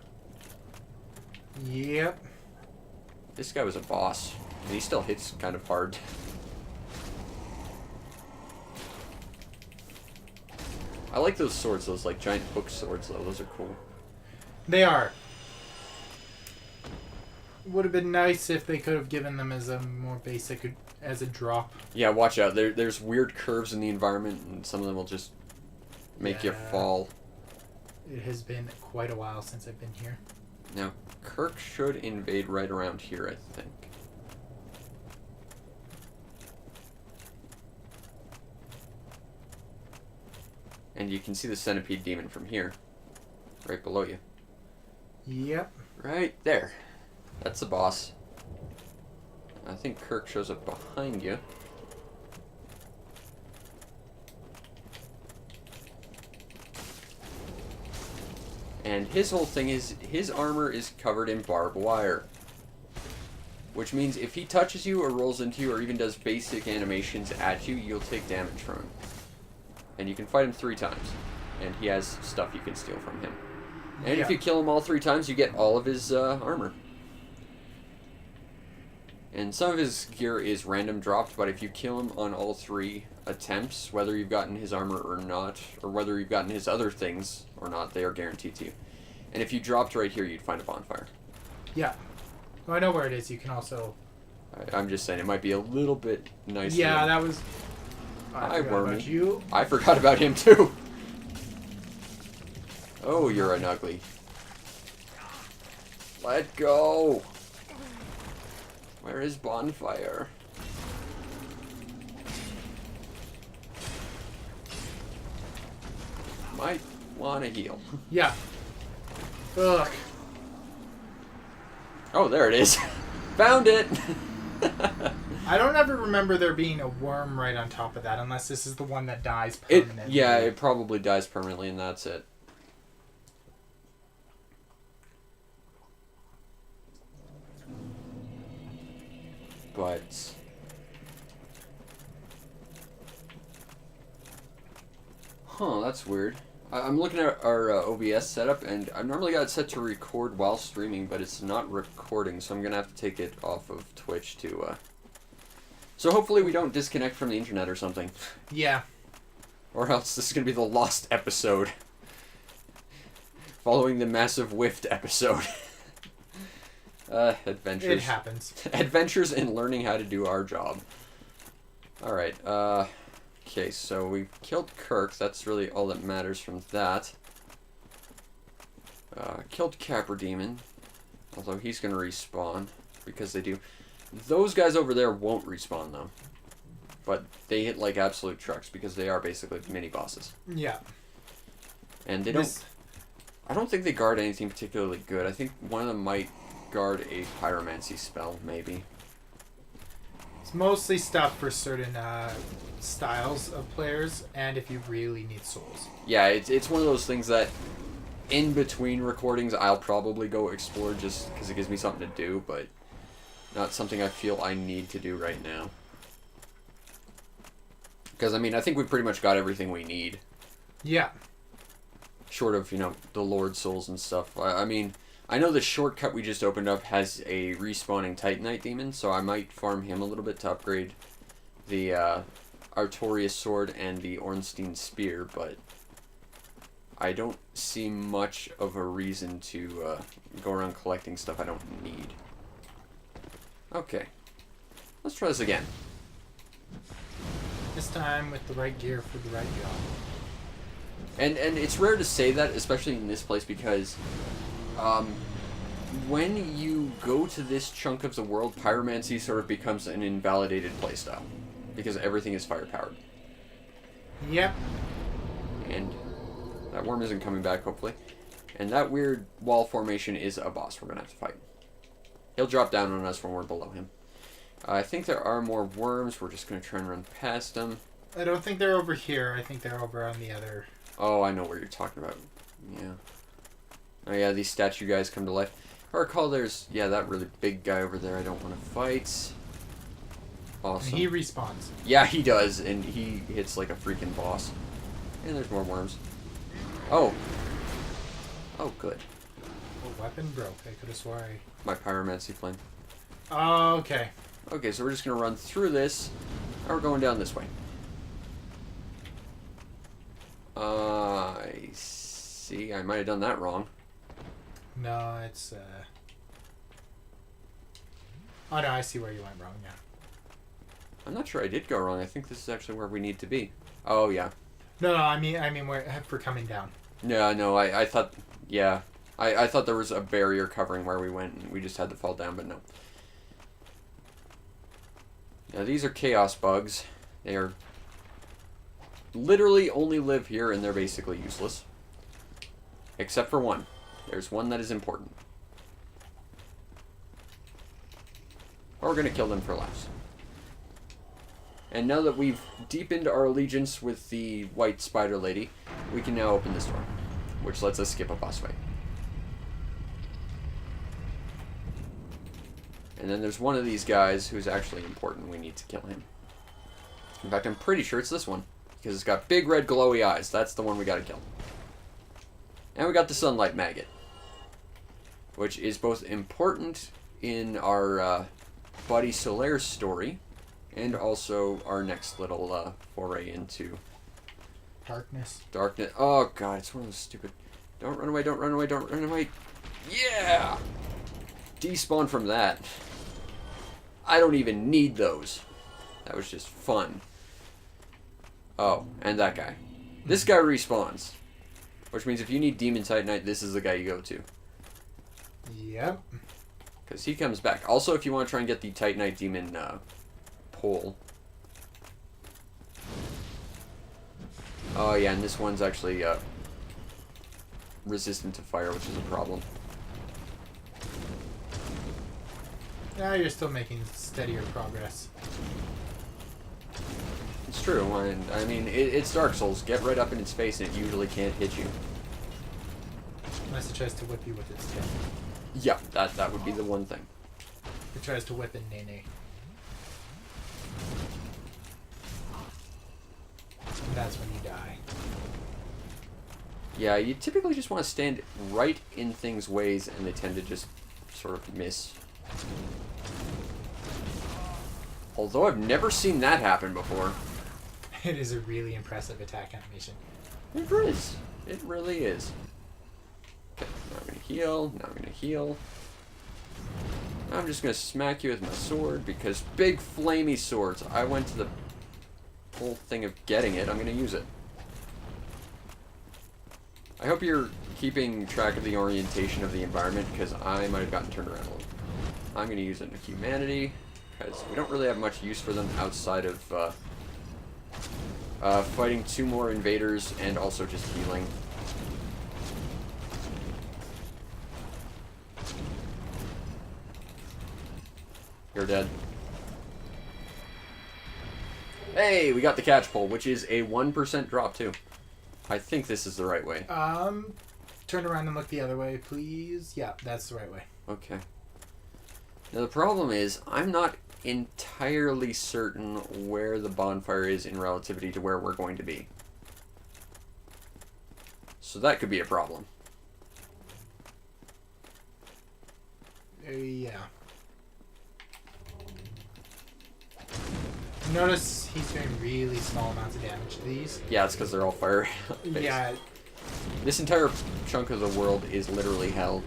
Yep. This guy was a boss, and he still hits kind of hard. I like those swords, those like giant hook swords though, those are cool. They are. Would have been nice if they could have given them as a more basic, as a drop. Yeah, watch out. There's weird curves in the environment, and some of them will just make you fall. It has been quite a while since I've been here. Now, Kirk should invade right around here, I think. And you can see the centipede demon from here. Right below you. Yep. Right there. That's the boss. I think Kirk shows up behind you. And his whole thing is, his armor is covered in barbed wire. Which means if he touches you or rolls into you or even does basic animations at you, you'll take damage from him. And you can fight him 3 times. And he has stuff you can steal from him. And if you kill him all 3 times, you get all of his armor. And some of his gear is random dropped, but if you kill him on all 3 attempts, whether you've gotten his armor or not, or whether you've gotten his other things or not, they are guaranteed to you. And if you dropped right here, you'd find a bonfire. Yeah. Well, I know where it is. You can also... I'm just saying, it might be a little bit nicer. Yeah, that was... Hi, Wormy. You. I forgot about him, too. Oh, you're an ugly. Let go. Where is bonfire? Might want to heal. Yeah. Ugh. Oh, there it is. Found it. I don't ever remember there being a worm right on top of that, unless this is the one that dies permanently. Yeah, it probably dies permanently, and that's it. But... Huh, that's weird. I'm looking at our OBS setup, and I've normally got it set to record while streaming, but it's not recording, so I'm going to have to take it off of Twitch to... So hopefully we don't disconnect from the internet or something. Yeah. Or else this is going to be the lost episode. Following the massive Whiffed episode. Adventures. It happens. Adventures in learning how to do our job. Alright, okay, so we killed Kirk. That's really all that matters from that. Killed Capra Demon. Although he's going to respawn. Because they do. Those guys over there won't respawn, though. But they hit like absolute trucks. Because they are basically mini-bosses. Yeah. And they don't... I don't think they guard anything particularly good. I think one of them might guard a pyromancy spell, maybe. It's mostly stuff for certain styles of players, and if you really need souls. Yeah, it's one of those things that in between recordings I'll probably go explore just because it gives me something to do, but not something I feel I need to do right now. Because, I mean, I think we've pretty much got everything we need. Yeah. Short of, you know, the Lord Souls and stuff. I mean, I know the shortcut we just opened up has a respawning Titanite Demon, so I might farm him a little bit to upgrade the Artorias Sword and the Ornstein Spear, but I don't see much of a reason to go around collecting stuff I don't need. Okay. Let's try this again. This time with the right gear for the right job. And it's rare to say that, especially in this place, because when you go to this chunk of the world, pyromancy sort of becomes an invalidated playstyle. Because everything is fire-powered. Yep. And that worm isn't coming back, hopefully. And that weird wall formation is a boss we're going to have to fight. He'll drop down on us when we're below him. I think there are more worms. We're just going to try and run past them. I don't think they're over here. I think they're over on the other... Oh, I know where you're talking about. Yeah. Oh yeah, these statue guys come to life. I recall there's, yeah, that really big guy over there I don't want to fight. Awesome. And he respawns. Yeah, he does, and he hits like a freaking boss. And there's more worms. Oh. Oh, good. Oh, weapon broke. I could have swore I... My pyromancy flame. Oh, okay. Okay, so we're just going to run through this. Now we're going down this way. I see. I might have done that wrong. No, it's... Oh, no, I see where you went wrong, yeah. I'm not sure I did go wrong. I think this is actually where we need to be. Oh, yeah. No, I mean we're coming down. No, I thought... Yeah. I thought there was a barrier covering where we went, and we just had to fall down, but no. Now, these are chaos bugs. They are... literally only live here, and they're basically useless. Except for one. There's one that is important. Or we're going to kill them for laughs. And now that we've deepened our allegiance with the white spider lady, we can now open this door, which lets us skip a boss fight. And then there's one of these guys who's actually important. We need to kill him. In fact, I'm pretty sure it's this one, because it's got big red glowy eyes. That's the one we got to kill. And we got the sunlight maggot, which is both important in our Buddy Solaire story, and also our next little foray into Darkness. darkness. Oh god, it's one of those stupid... Don't run away, don't run away, don't run away. Yeah! Despawn from that. I don't even need those. That was just fun. Oh, and that guy. This guy respawns. Which means if you need Demon Titanite, this is the guy you go to. Yep. Because he comes back. Also, if you want to try and get the Titanite Demon pole. Oh yeah, and this one's actually resistant to fire, which is a problem. Yeah, you're still making steadier progress. It's true. I mean, it's Dark Souls. Get right up in its face and it usually can't hit you. Unless it tries to whip you with its tail. Yeah, that would be the one thing. It tries to whip in Nene. And that's when you die. Yeah, you typically just want to stand right in things' ways and they tend to just sort of miss. Although I've never seen that happen before. It is a really impressive attack animation. It is. It really is. Okay, now I'm going to heal. Now I'm going to heal. I'm just going to smack you with my sword because big flamey swords. I went to the whole thing of getting it. I'm going to use it. I hope you're keeping track of the orientation of the environment because I might have gotten turned around a little. I'm going to use it in humanity because we don't really have much use for them outside of fighting 2 more invaders and also just healing. You're dead. Hey, we got the catch pole, which is a 1% drop too. I think this is the right way. Turn around and look the other way, please. Yeah, that's the right way. Okay. Now the problem is, I'm not entirely certain where the bonfire is in relativity to where we're going to be. So that could be a problem. Yeah. Notice he's doing really small amounts of damage to these. Yeah, it's because they're all fire based. Yeah. This entire chunk of the world is literally hell.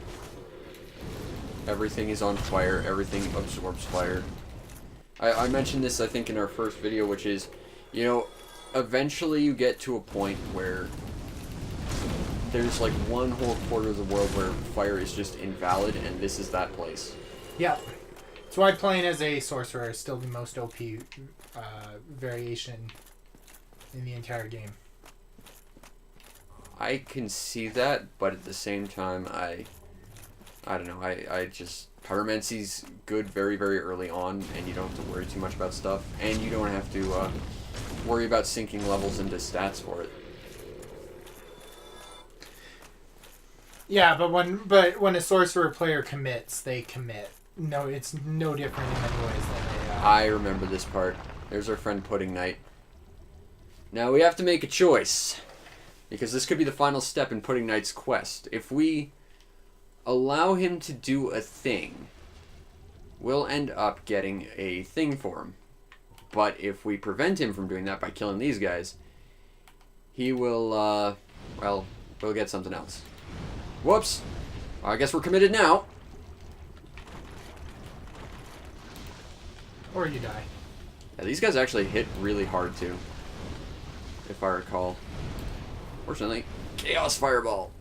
Everything is on fire. Everything absorbs fire. I mentioned this, I think, in our first video, which is, you know, eventually you get to a point where there's like one whole quarter of the world where fire is just invalid, and this is that place. Yeah. That's why playing as a sorcerer is still the most OP variation in the entire game. I can see that, but at the same time, I don't know, I just... Pyromancy's good very, very early on, and you don't have to worry too much about stuff, and you don't have to worry about sinking levels into stats for it. Yeah, but when a sorcerer player commits, they commit. No, it's no different in many ways than I remember this part. There's our friend Pudding Knight. Now we have to make a choice, because this could be the final step in Pudding Knight's quest. If we allow him to do a thing, we'll end up getting a thing for him. But if we prevent him from doing that by killing these guys, he will, well, we'll get something else. Whoops. I guess we're committed now. Or you die. Yeah, these guys actually hit really hard, too. If I recall. Fortunately, Chaos Fireball.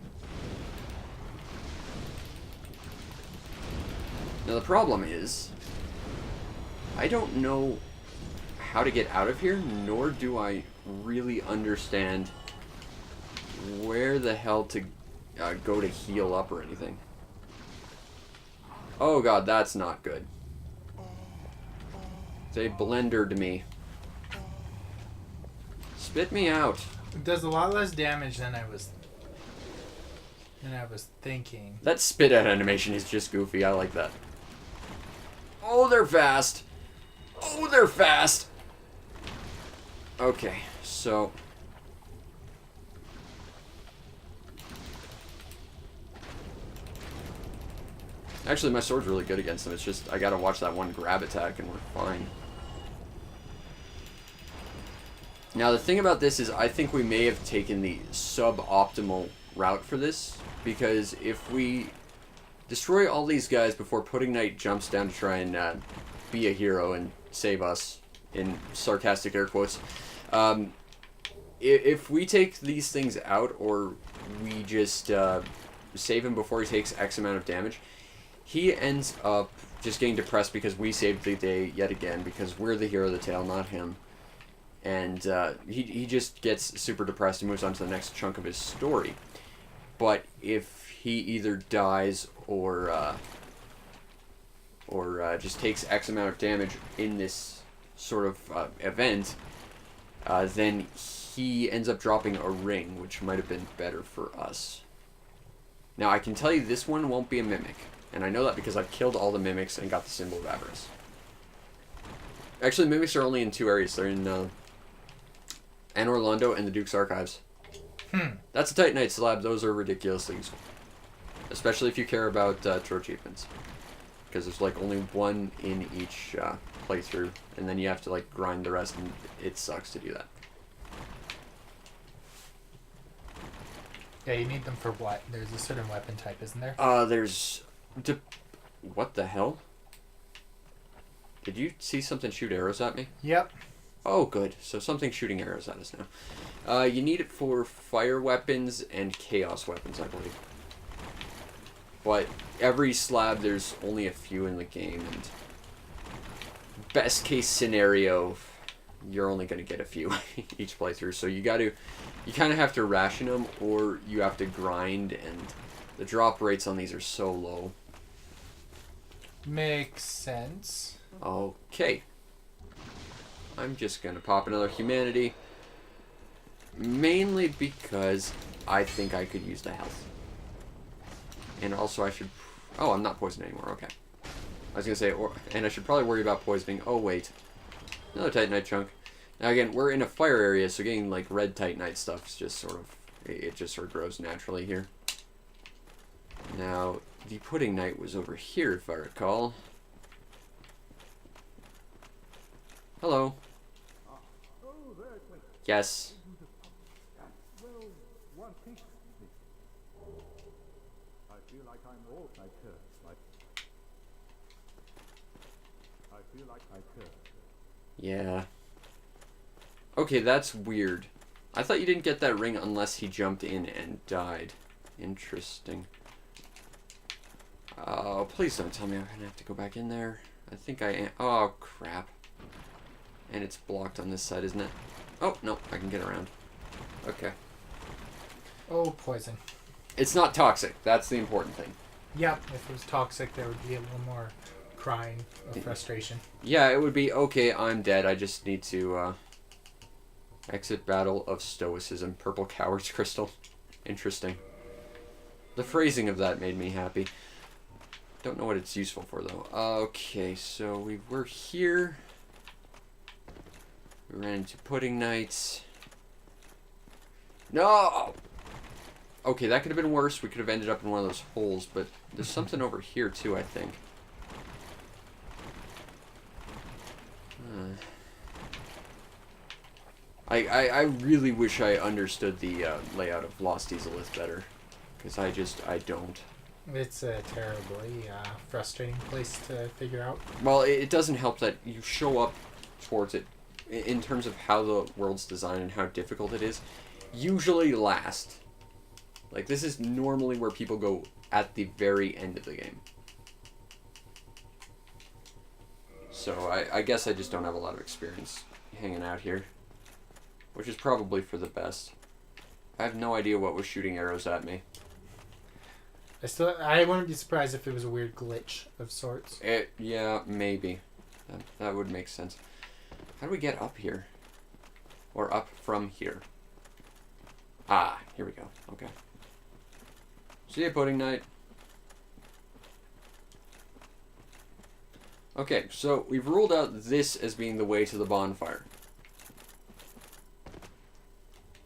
Now the problem is, I don't know how to get out of here, nor do I really understand where the hell to go to heal up or anything. Oh god, that's not good. They blendered me. Spit me out. It does a lot less damage than I was thinking. That spit out animation is just goofy. I like that. Oh, they're fast. Oh, they're fast. Okay, so actually my sword's really good against them. It's just I gotta watch that one grab attack and we're fine. Now the thing about this is I think we may have taken the suboptimal route for this, because if we destroy all these guys before Pudding Knight jumps down to try and be a hero and save us, in sarcastic air quotes, if we take these things out, or we just save him before he takes X amount of damage, he ends up just getting depressed because we saved the day yet again, because we're the hero of the tale, not him. And he just gets super depressed and moves on to the next chunk of his story. But if he either dies or just takes X amount of damage in this sort of event, then he ends up dropping a ring, which might have been better for us. Now, I can tell you this one won't be a mimic. And I know that because I've killed all the mimics and got the symbol of avarice. Actually, mimics are only in 2 areas. They're in Anne Orlando and the Duke's Archives. That's a Titanite slab. Those are ridiculously useful. Especially if you care about true achievements. Because there's like only one in each playthrough. And then you have to like grind the rest, and it sucks to do that. Yeah, you need them for what? There's a certain weapon type, isn't there? There's... What the hell? Did you see something shoot arrows at me? Yep. Oh, good. So something's shooting arrows at us now. You need it for fire weapons and chaos weapons, I believe. But every slab, there's only a few in the game, and best case scenario, you're only going to get a few each playthrough. So you kind of have to ration them, or you have to grind, and the drop rates on these are so low. Makes sense. Okay. I'm just going to pop another humanity. Mainly because I think I could use the health. And also I should... Oh, I'm not poisoned anymore. Okay. I was going to say, and I should probably worry about poisoning. Oh, wait. Another Titanite chunk. Now, again, we're in a fire area, so getting, like, red Titanite stuff is just sort of... It just sort of grows naturally here. Now, the Pudding Knight was over here, if I recall. Hello. Yes. Well, one thing. I feel like I'm old like her. I feel like her. Yeah. Okay, that's weird. I thought you didn't get that ring unless he jumped in and died. Interesting. Oh, please don't tell me I'm gonna have to go back in there. I think I am. Oh, crap. And it's blocked on this side, isn't it? Oh, no, I can get around. Okay. Oh, poison. It's not toxic. That's the important thing. Yep, if it was toxic, there would be a little more crying of frustration. Yeah, it would be, okay, I'm dead. I just need to, exit Battle of Stoicism. Purple Coward's Crystal. Interesting. The phrasing of that made me happy. Don't know what it's useful for, though. Okay, so we were here. We ran into Pudding Knights. No! Okay, that could have been worse. We could have ended up in one of those holes, but there's something over here, too, I think. I really wish I understood the layout of Lost Easelith better. Because I don't. It's a terribly frustrating place to figure out. Well, it doesn't help that you show up towards it in terms of how the world's designed and how difficult it is. Usually last. Like, this is normally where people go at the very end of the game. So I guess I just don't have a lot of experience hanging out here. Which is probably for the best. I have no idea what was shooting arrows at me. I wouldn't be surprised if it was a weird glitch of sorts. Yeah, maybe. That would make sense. How do we get up here? Or up from here? Ah, here we go. Okay. See ya, Pudding Knight. Okay, so we've ruled out this as being the way to the bonfire.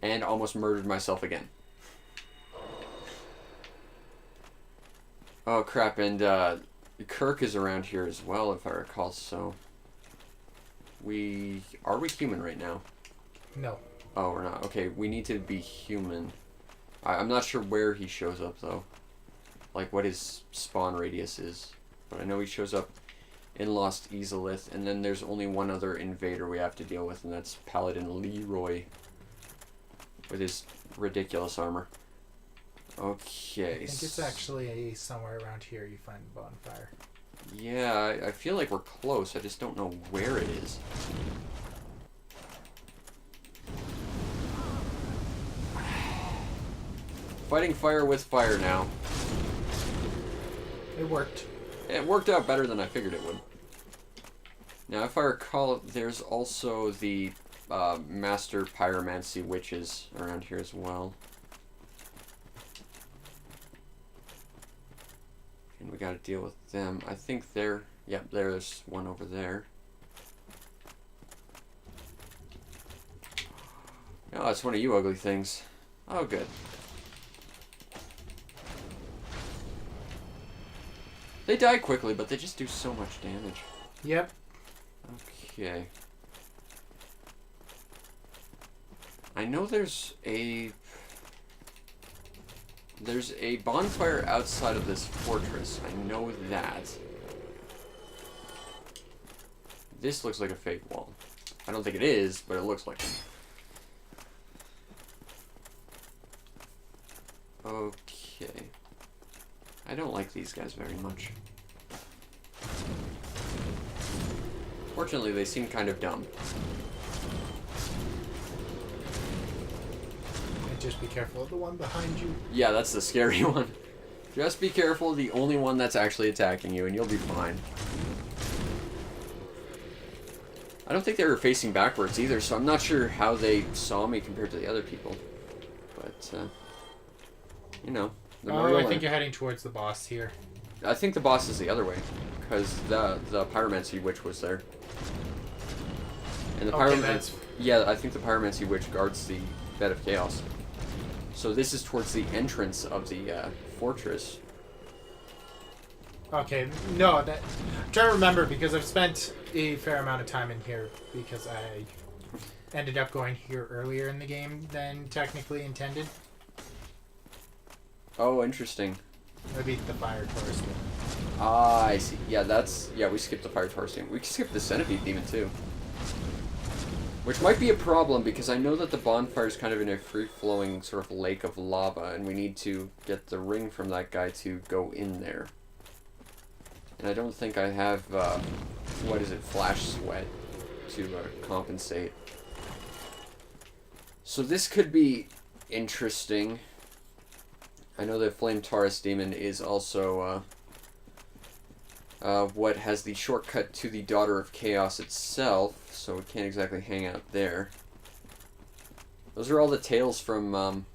And almost murdered myself again. Oh crap, and Kirk is around here as well, if I recall, so... Are we human right now? No. Oh, we're not. Okay, we need to be human. I'm not sure where he shows up, though. Like, what his spawn radius is. But I know he shows up in Lost Easelith, and then there's only one other invader we have to deal with, and that's Paladin Leroy. With his ridiculous armor. Okay. I think it's actually somewhere around here you find the bonfire. Yeah, I feel like we're close. I just don't know where it is. Fighting fire with fire now. It worked. It worked out better than I figured it would. Now, if I recall, there's also the Master Pyromancy Witches around here as well. And we gotta deal with them. I think they're... Yep, there's one over there. Oh, it's one of you ugly things. Oh, good. They die quickly, but they just do so much damage. Yep. Okay. I know there's a bonfire outside of this fortress. I know that. This looks like a fake wall. I don't think it is, but it looks like it. Okay. I don't like these guys very much. Fortunately, they seem kind of dumb. And just be careful of the one behind you. Yeah, that's the scary one. Just be careful, the only one that's actually attacking you, and you'll be fine. I don't think they were facing backwards either, so I'm not sure how they saw me compared to the other people. But, you know. I think you're heading towards the boss here. I think the boss is the other way, because the Pyromancy Witch was there. And the yeah, I think the Pyromancy Witch guards the Bed of Chaos. So this is towards the entrance of the fortress. Okay, no, I'm trying to remember because I've spent a fair amount of time in here because I ended up going here earlier in the game than technically intended. Oh, interesting. Maybe the Fire Taurus thing. Ah, I see. Yeah, we skipped the Fire Taurus thing. We skipped the Centipede Demon too. Which might be a problem because I know that the bonfire is kind of in a free-flowing sort of lake of lava, and we need to get the ring from that guy to go in there. And I don't think I have, what is it, Flash Sweat to compensate. So this could be interesting. I know that Flame Taurus Demon is also what has the shortcut to the Daughter of Chaos itself, so we can't exactly hang out there. Those are all the tails from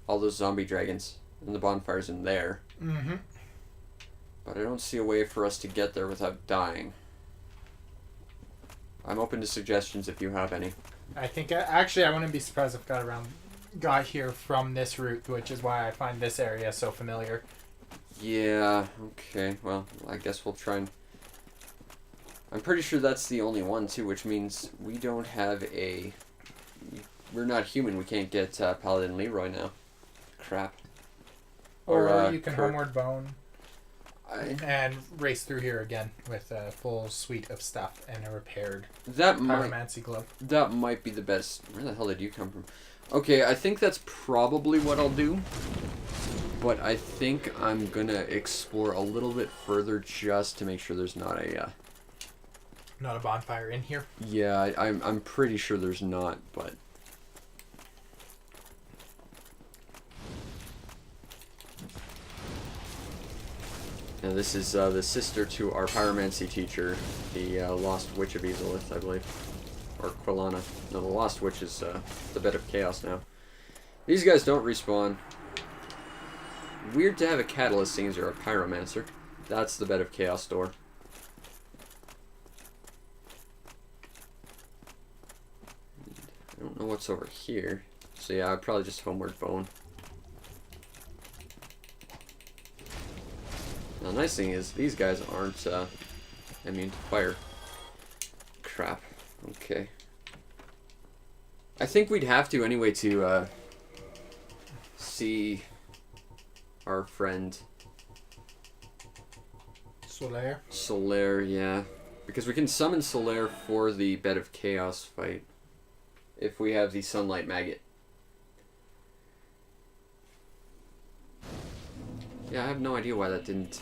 all those zombie dragons And the bonfire's in there. Mm-hmm. But I don't see a way for us to get there without dying. I'm open to suggestions if you have any. I think actually I wouldn't be surprised if got here from this route, which is why I find this area so familiar. Yeah, okay. Well, I guess we'll try and... I'm pretty sure that's the only one, too, which means we don't have a... We're not human. We can't get Paladin Leroy now. Crap. Or you can Kirk. homeward bone I... and race through here again with a full suite of stuff and a repaired That might... pyromancy glove. That might be the best. Where the hell did you come from? Okay, I think that's probably what I'll do. But I think I'm gonna explore a little bit further just to make sure there's not a... Not a bonfire in here. Yeah, I'm pretty sure there's not, but... Now this is the sister to our pyromancy teacher, the Lost Witch of Ezelith, I believe. Or Quilana. No, the Lost Witch is the Bed of Chaos now. These guys don't respawn. Weird to have a catalyst seeing as you're a pyromancer. That's the Bed of Chaos door. I don't know what's over here. So yeah, I'd probably just homeward bone. Now, the nice thing is, these guys aren't immune to fire. Crap. Okay. I think we'd have to anyway to see our friend Solaire, yeah. Because we can summon Solaire for the Bed of Chaos fight. If we have the Sunlight Maggot. Yeah, I have no idea why that didn't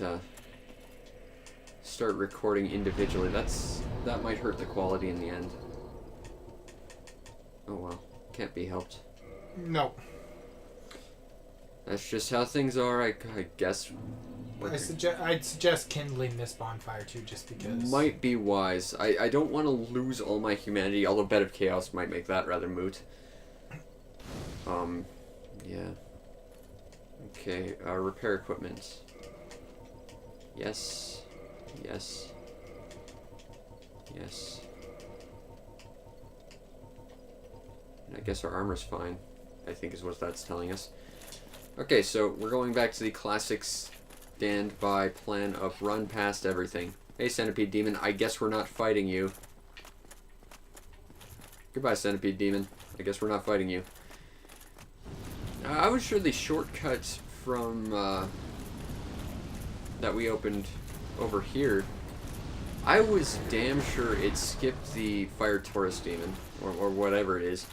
start recording individually. That might hurt the quality in the end. Oh well, can't be helped. No. That's just how things are, I guess. I'd suggest kindling this bonfire too, just because. Might be wise. I don't want to lose all my humanity, although Bed of Chaos might make that rather moot. Yeah. Okay, repair equipment. Yes. Yes. Yes. And I guess our armor's fine, I think is what that's telling us. Okay, so we're going back to the classic stand-by plan of run past everything. Hey, Centipede Demon, I guess we're not fighting you. Goodbye, Centipede Demon. I guess we're not fighting you. I was sure the shortcut from that we opened over here, I was damn sure it skipped the Fire Taurus Demon, or whatever it is,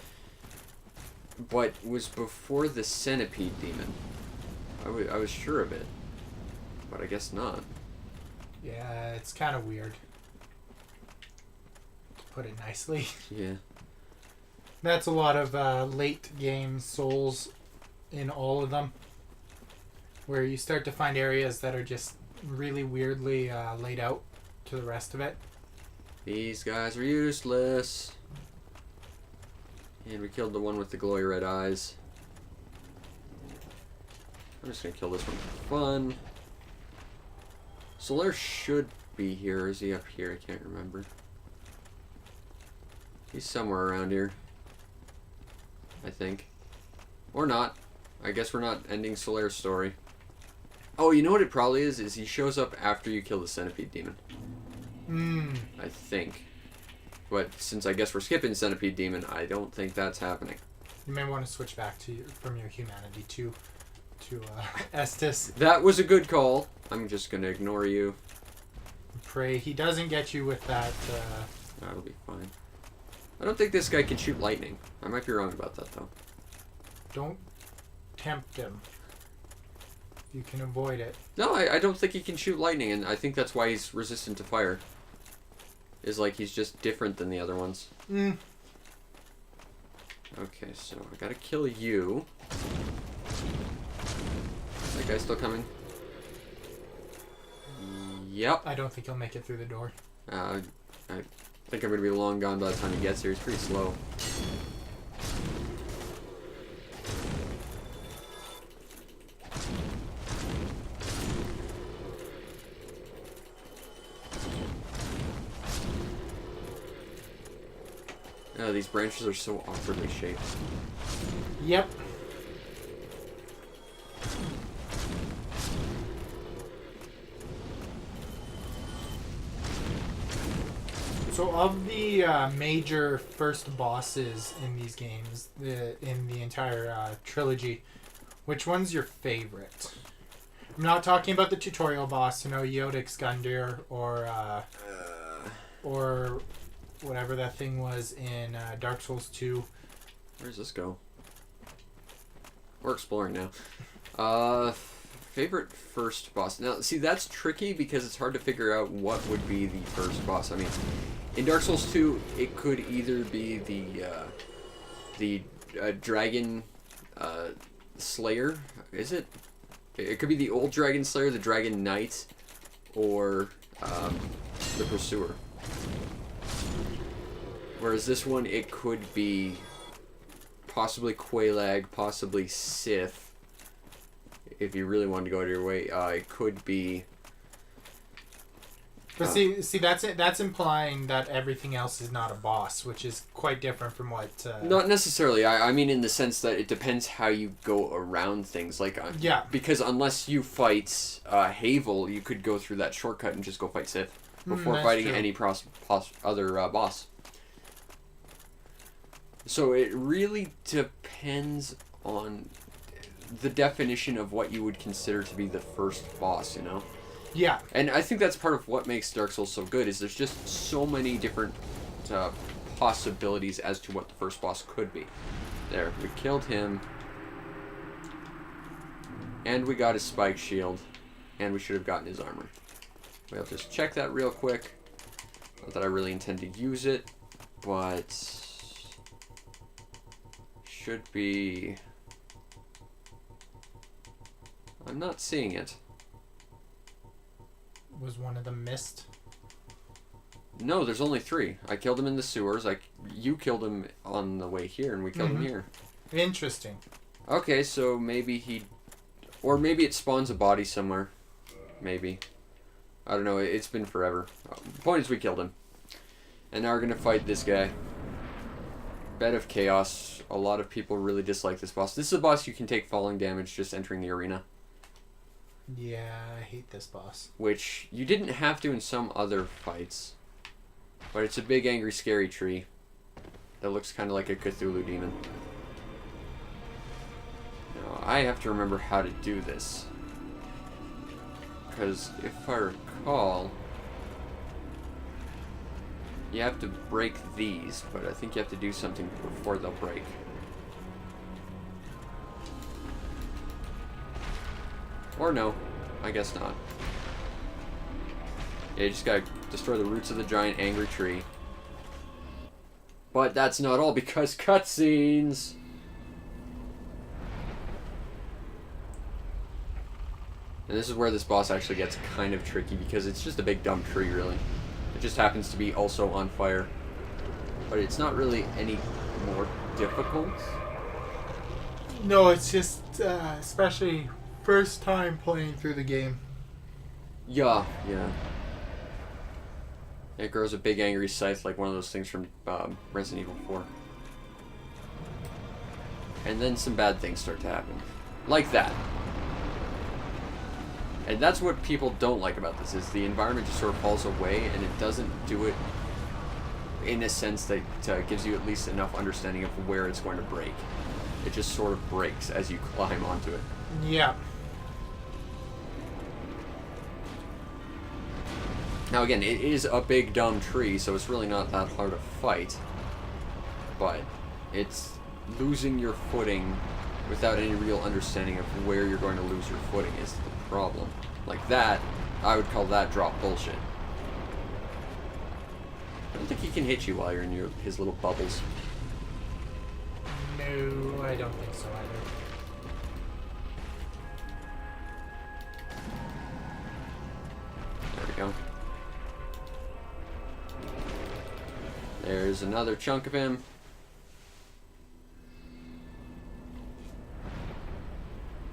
but was before the Centipede Demon. I was sure of it, but I guess not. Yeah, it's kind of weird, to put it nicely. Yeah. That's a lot of late game Souls in all of them, where you start to find areas that are just really weirdly laid out to the rest of it. These guys are useless. And we killed the one with the glowy red eyes. I'm just gonna kill this one for fun. Solaire should be here, or is he up here? I can't remember. He's somewhere around here, I think. Or not. I guess we're not ending Solaire's story. Oh, you know what it probably is he shows up after you kill the Centipede Demon. I think. But since I guess we're skipping Centipede Demon, I don't think that's happening. You may want to switch back from your humanity to Estes. That was a good call. I'm just gonna ignore you. Pray he doesn't get you with that. That'll be fine. I don't think this guy can shoot lightning. I might be wrong about that, though. Don't tempt him. You can avoid it. No, I don't think he can shoot lightning, and I think that's why he's resistant to fire. Is like he's just different than the other ones. Okay, so I gotta kill you. Is that guy still coming? Yep. I don't think he'll make it through the door. I think I'm gonna be long gone by the time he gets here. He's pretty slow. These branches are so awkwardly shaped. Yep. So of the major first bosses in these games, in the entire trilogy, which one's your favorite? I'm not talking about the tutorial boss, Yodic Skundir or whatever that thing was in Dark Souls 2. Where does this go? We're exploring now. Favorite first boss. Now, see, that's tricky because it's hard to figure out what would be the first boss. I mean, in Dark Souls 2, it could either be the dragon slayer. Is it? It could be the old dragon slayer, the dragon knight, or the pursuer. Whereas this one, it could be possibly Quelaag, possibly Sith. If you really wanted to go out of your way, it could be. But see, that's it. That's implying that everything else is not a boss, which is quite different from what. Not necessarily. I mean, in the sense that it depends how you go around things. Like, yeah. Because unless you fight Havel, you could go through that shortcut and just go fight Sith before fighting true. any other boss. So it really depends on the definition of what you would consider to be the first boss, Yeah. And I think that's part of what makes Dark Souls so good, is there's just so many different possibilities as to what the first boss could be. There, we killed him. And we got his spike shield. And we should have gotten his armor. We'll just check that real quick. Not that I really intend to use it, but should be. I'm not seeing it. Was one of them missed? No, there's only 3. I killed him in the sewers. You killed him on the way here, and we killed him here. Interesting. Okay, so maybe or maybe it spawns a body somewhere. Maybe. I don't know. It's been forever. The point is we killed him. And now we're going to fight this guy. Bed of Chaos. A lot of people really dislike this boss. This is a boss you can take falling damage just entering the arena. Yeah, I hate this boss. Which you didn't have to in some other fights. But it's a big, angry, scary tree that looks kind of like a Cthulhu demon. Now, I have to remember how to do this. Because if I recall, you have to break these, but I think you have to do something before they'll break. Or no, I guess not. Yeah, you just gotta destroy the roots of the giant angry tree. But that's not all, because cutscenes! And this is where this boss actually gets kind of tricky, because it's just a big dumb tree, really. It just happens to be also on fire. But it's not really any more difficult. No, it's just, especially first time playing through the game. Yeah. It grows a big angry scythe like one of those things from Resident Evil 4. And then some bad things start to happen. Like that. And that's what people don't like about this, is the environment just sort of falls away, and it doesn't do it in a sense that gives you at least enough understanding of where it's going to break. It just sort of breaks as you climb onto it. Yeah. Now again, it is a big dumb tree, so it's really not that hard to fight. But it's losing your footing without any real understanding of where you're going to lose your footing is the problem. Like that, I would call that drop bullshit. I don't think he can hit you while you're in his little bubbles. No, I don't think so either. There we go. There's another chunk of him.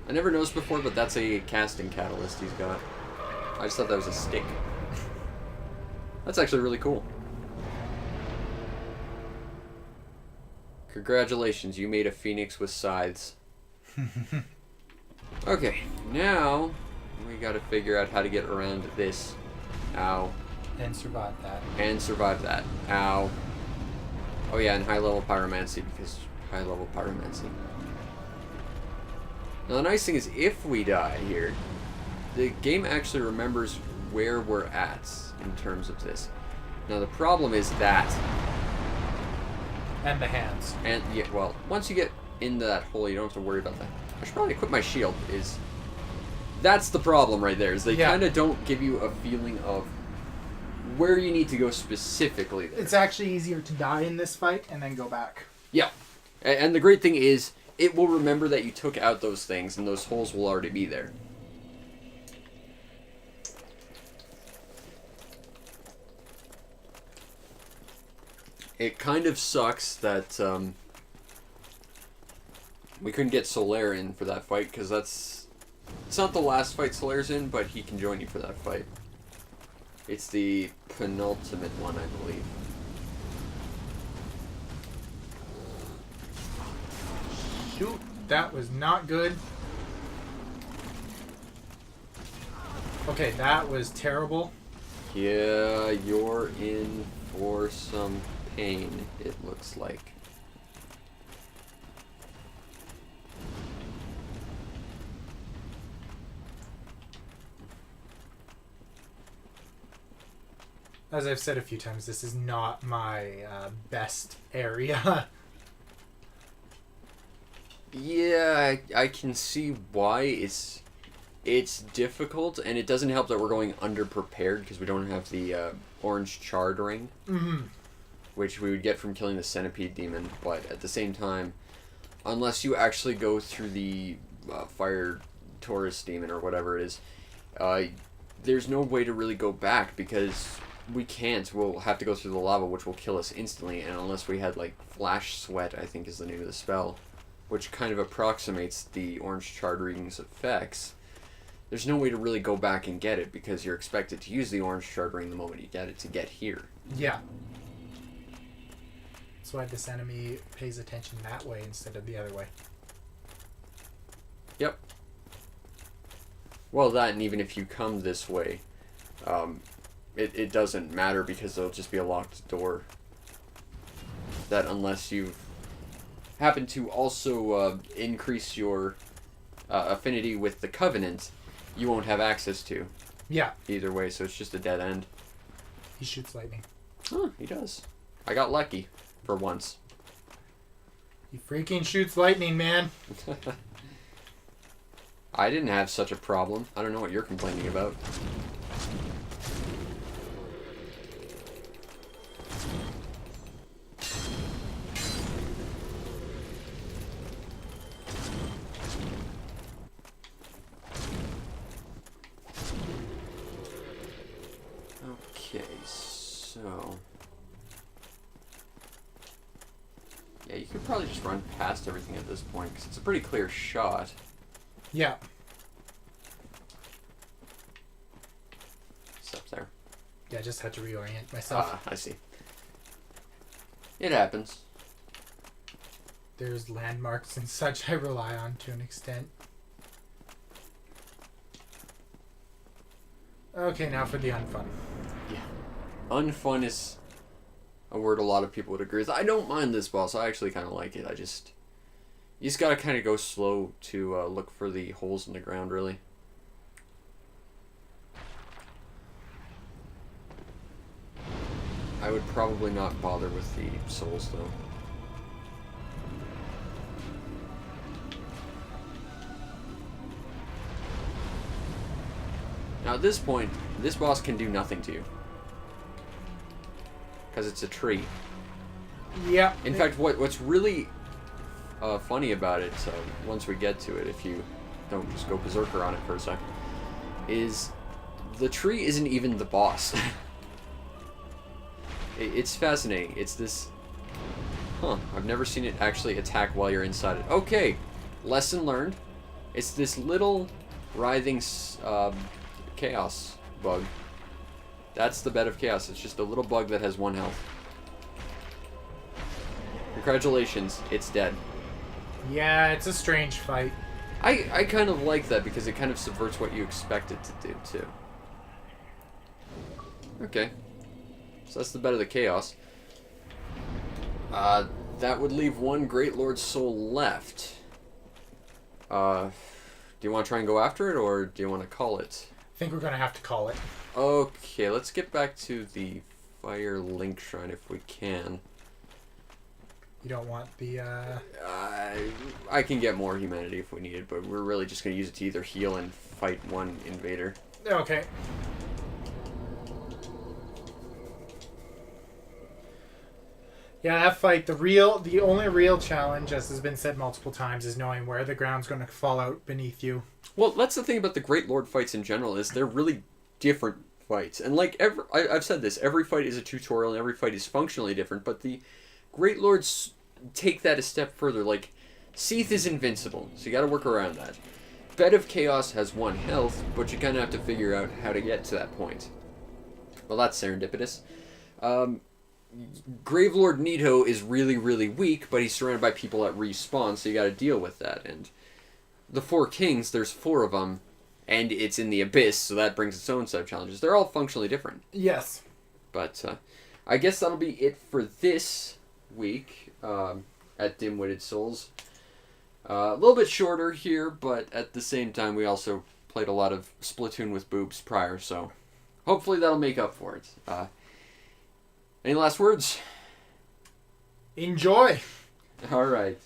I never noticed before, but that's a casting catalyst he's got. I just thought that was a stick. That's actually really cool. Congratulations, you made a phoenix with scythes. Okay, now we gotta figure out how to get around this. Ow. And survive that. And survive that. Ow. Oh yeah, and high level pyromancy, because high level pyromancy. Now the nice thing is, if we die here, the game actually remembers where we're at in terms of this. Now the problem is that... And the hands. And, yeah, well, once you get into that hole, you don't have to worry about that. I should probably equip my shield, That's the problem right there, is they kind of don't give you a feeling of where you need to go specifically there. It's actually easier to die in this fight and then go back. Yeah. And the great thing is, it will remember that you took out those things, and those holes will already be there. It kind of sucks that we couldn't get Solaire in for that fight, because it's not the last fight Solaire's in, but he can join you for that fight. It's the penultimate one, I believe. Shoot, that was not good. Okay, that was terrible. Yeah, you're in for some pain, it looks like. As I've said a few times, this is not my best area. Yeah, I can see why it's difficult, and it doesn't help that we're going underprepared because we don't have the orange charred ring, which we would get from killing the centipede demon. But at the same time, unless you actually go through the fire Taurus demon or whatever it is, there's no way to really go back because we can't. We'll have to go through the lava, which will kill us instantly, and unless we had, like, Flash Sweat, I think is the name of the spell, which kind of approximates the orange charred ring's effects, there's no way to really go back and get it because you're expected to use the orange charred ring the moment you get it to get here. Yeah. That's why this enemy pays attention that way instead of the other way. Yep. Well, that, and even if you come this way, it doesn't matter because there'll just be a locked door. That unless you happen to also increase your affinity with the Covenant, you won't have access to. Yeah. Either way, so it's just a dead end. He shoots lightning. Huh, he does. I got lucky, for once. He freaking shoots lightning, man. I didn't have such a problem. I don't know what you're complaining about. Okay, so... yeah, you could probably just run past everything at this point, because it's a pretty clear shot. Yeah. It's up there. Yeah, I just had to reorient myself. Ah, I see. It happens. There's landmarks and such I rely on to an extent. Okay, now for the unfun. Yeah. Unfun is a word a lot of people would agree with. I don't mind this boss. I actually kind of like it. You just gotta kind of go slow to look for the holes in the ground, really. I would probably not bother with the souls, though. Now at this point, this boss can do nothing to you. Because it's a tree. Yeah. In fact, what's really funny about it, once we get to it, if you don't just go berserker on it for a sec, is the tree isn't even the boss. It's fascinating. It's this... huh, I've never seen it actually attack while you're inside it. Okay, lesson learned. It's this little writhing chaos bug. That's the bed of chaos. It's just a little bug that has 1 health. Congratulations, it's dead. Yeah, it's a strange fight. I kind of like that because it kind of subverts what you expect it to do, too. Okay. So that's the bed of the chaos. That would leave one Great Lord Soul left. Do you want to try and go after it, or do you want to call it? I think we're gonna have to call it. Okay, let's get back to the Fire Link Shrine if we can. You don't want the, I can get more humanity if we need it, but we're really just going to use it to either heal and fight one invader. Okay. Yeah, that fight, the only real challenge, as has been said multiple times, is knowing where the ground's going to fall out beneath you. Well, that's the thing about the Great Lord fights in general, is they're really different fights. And like, I've said this, every fight is a tutorial and every fight is functionally different, but the Great Lords take that a step further. Like, Seath is invincible, so you gotta work around that. Bed of Chaos has 1 health, but you kind of have to figure out how to get to that point. Well, that's serendipitous. Gravelord Nito is really, really weak, but he's surrounded by people that respawn, so you gotta deal with that. And the 4 Kings, there's 4 of them, and it's in the Abyss, so that brings its own set of challenges. They're all functionally different. Yes. But I guess that'll be it for this week at Dimwitted Souls. A little bit shorter here, but at the same time, we also played a lot of Splatoon with boobs prior, so hopefully that'll make up for it. Any last words? Enjoy! Alright.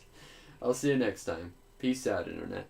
I'll see you next time. Peace out, Internet.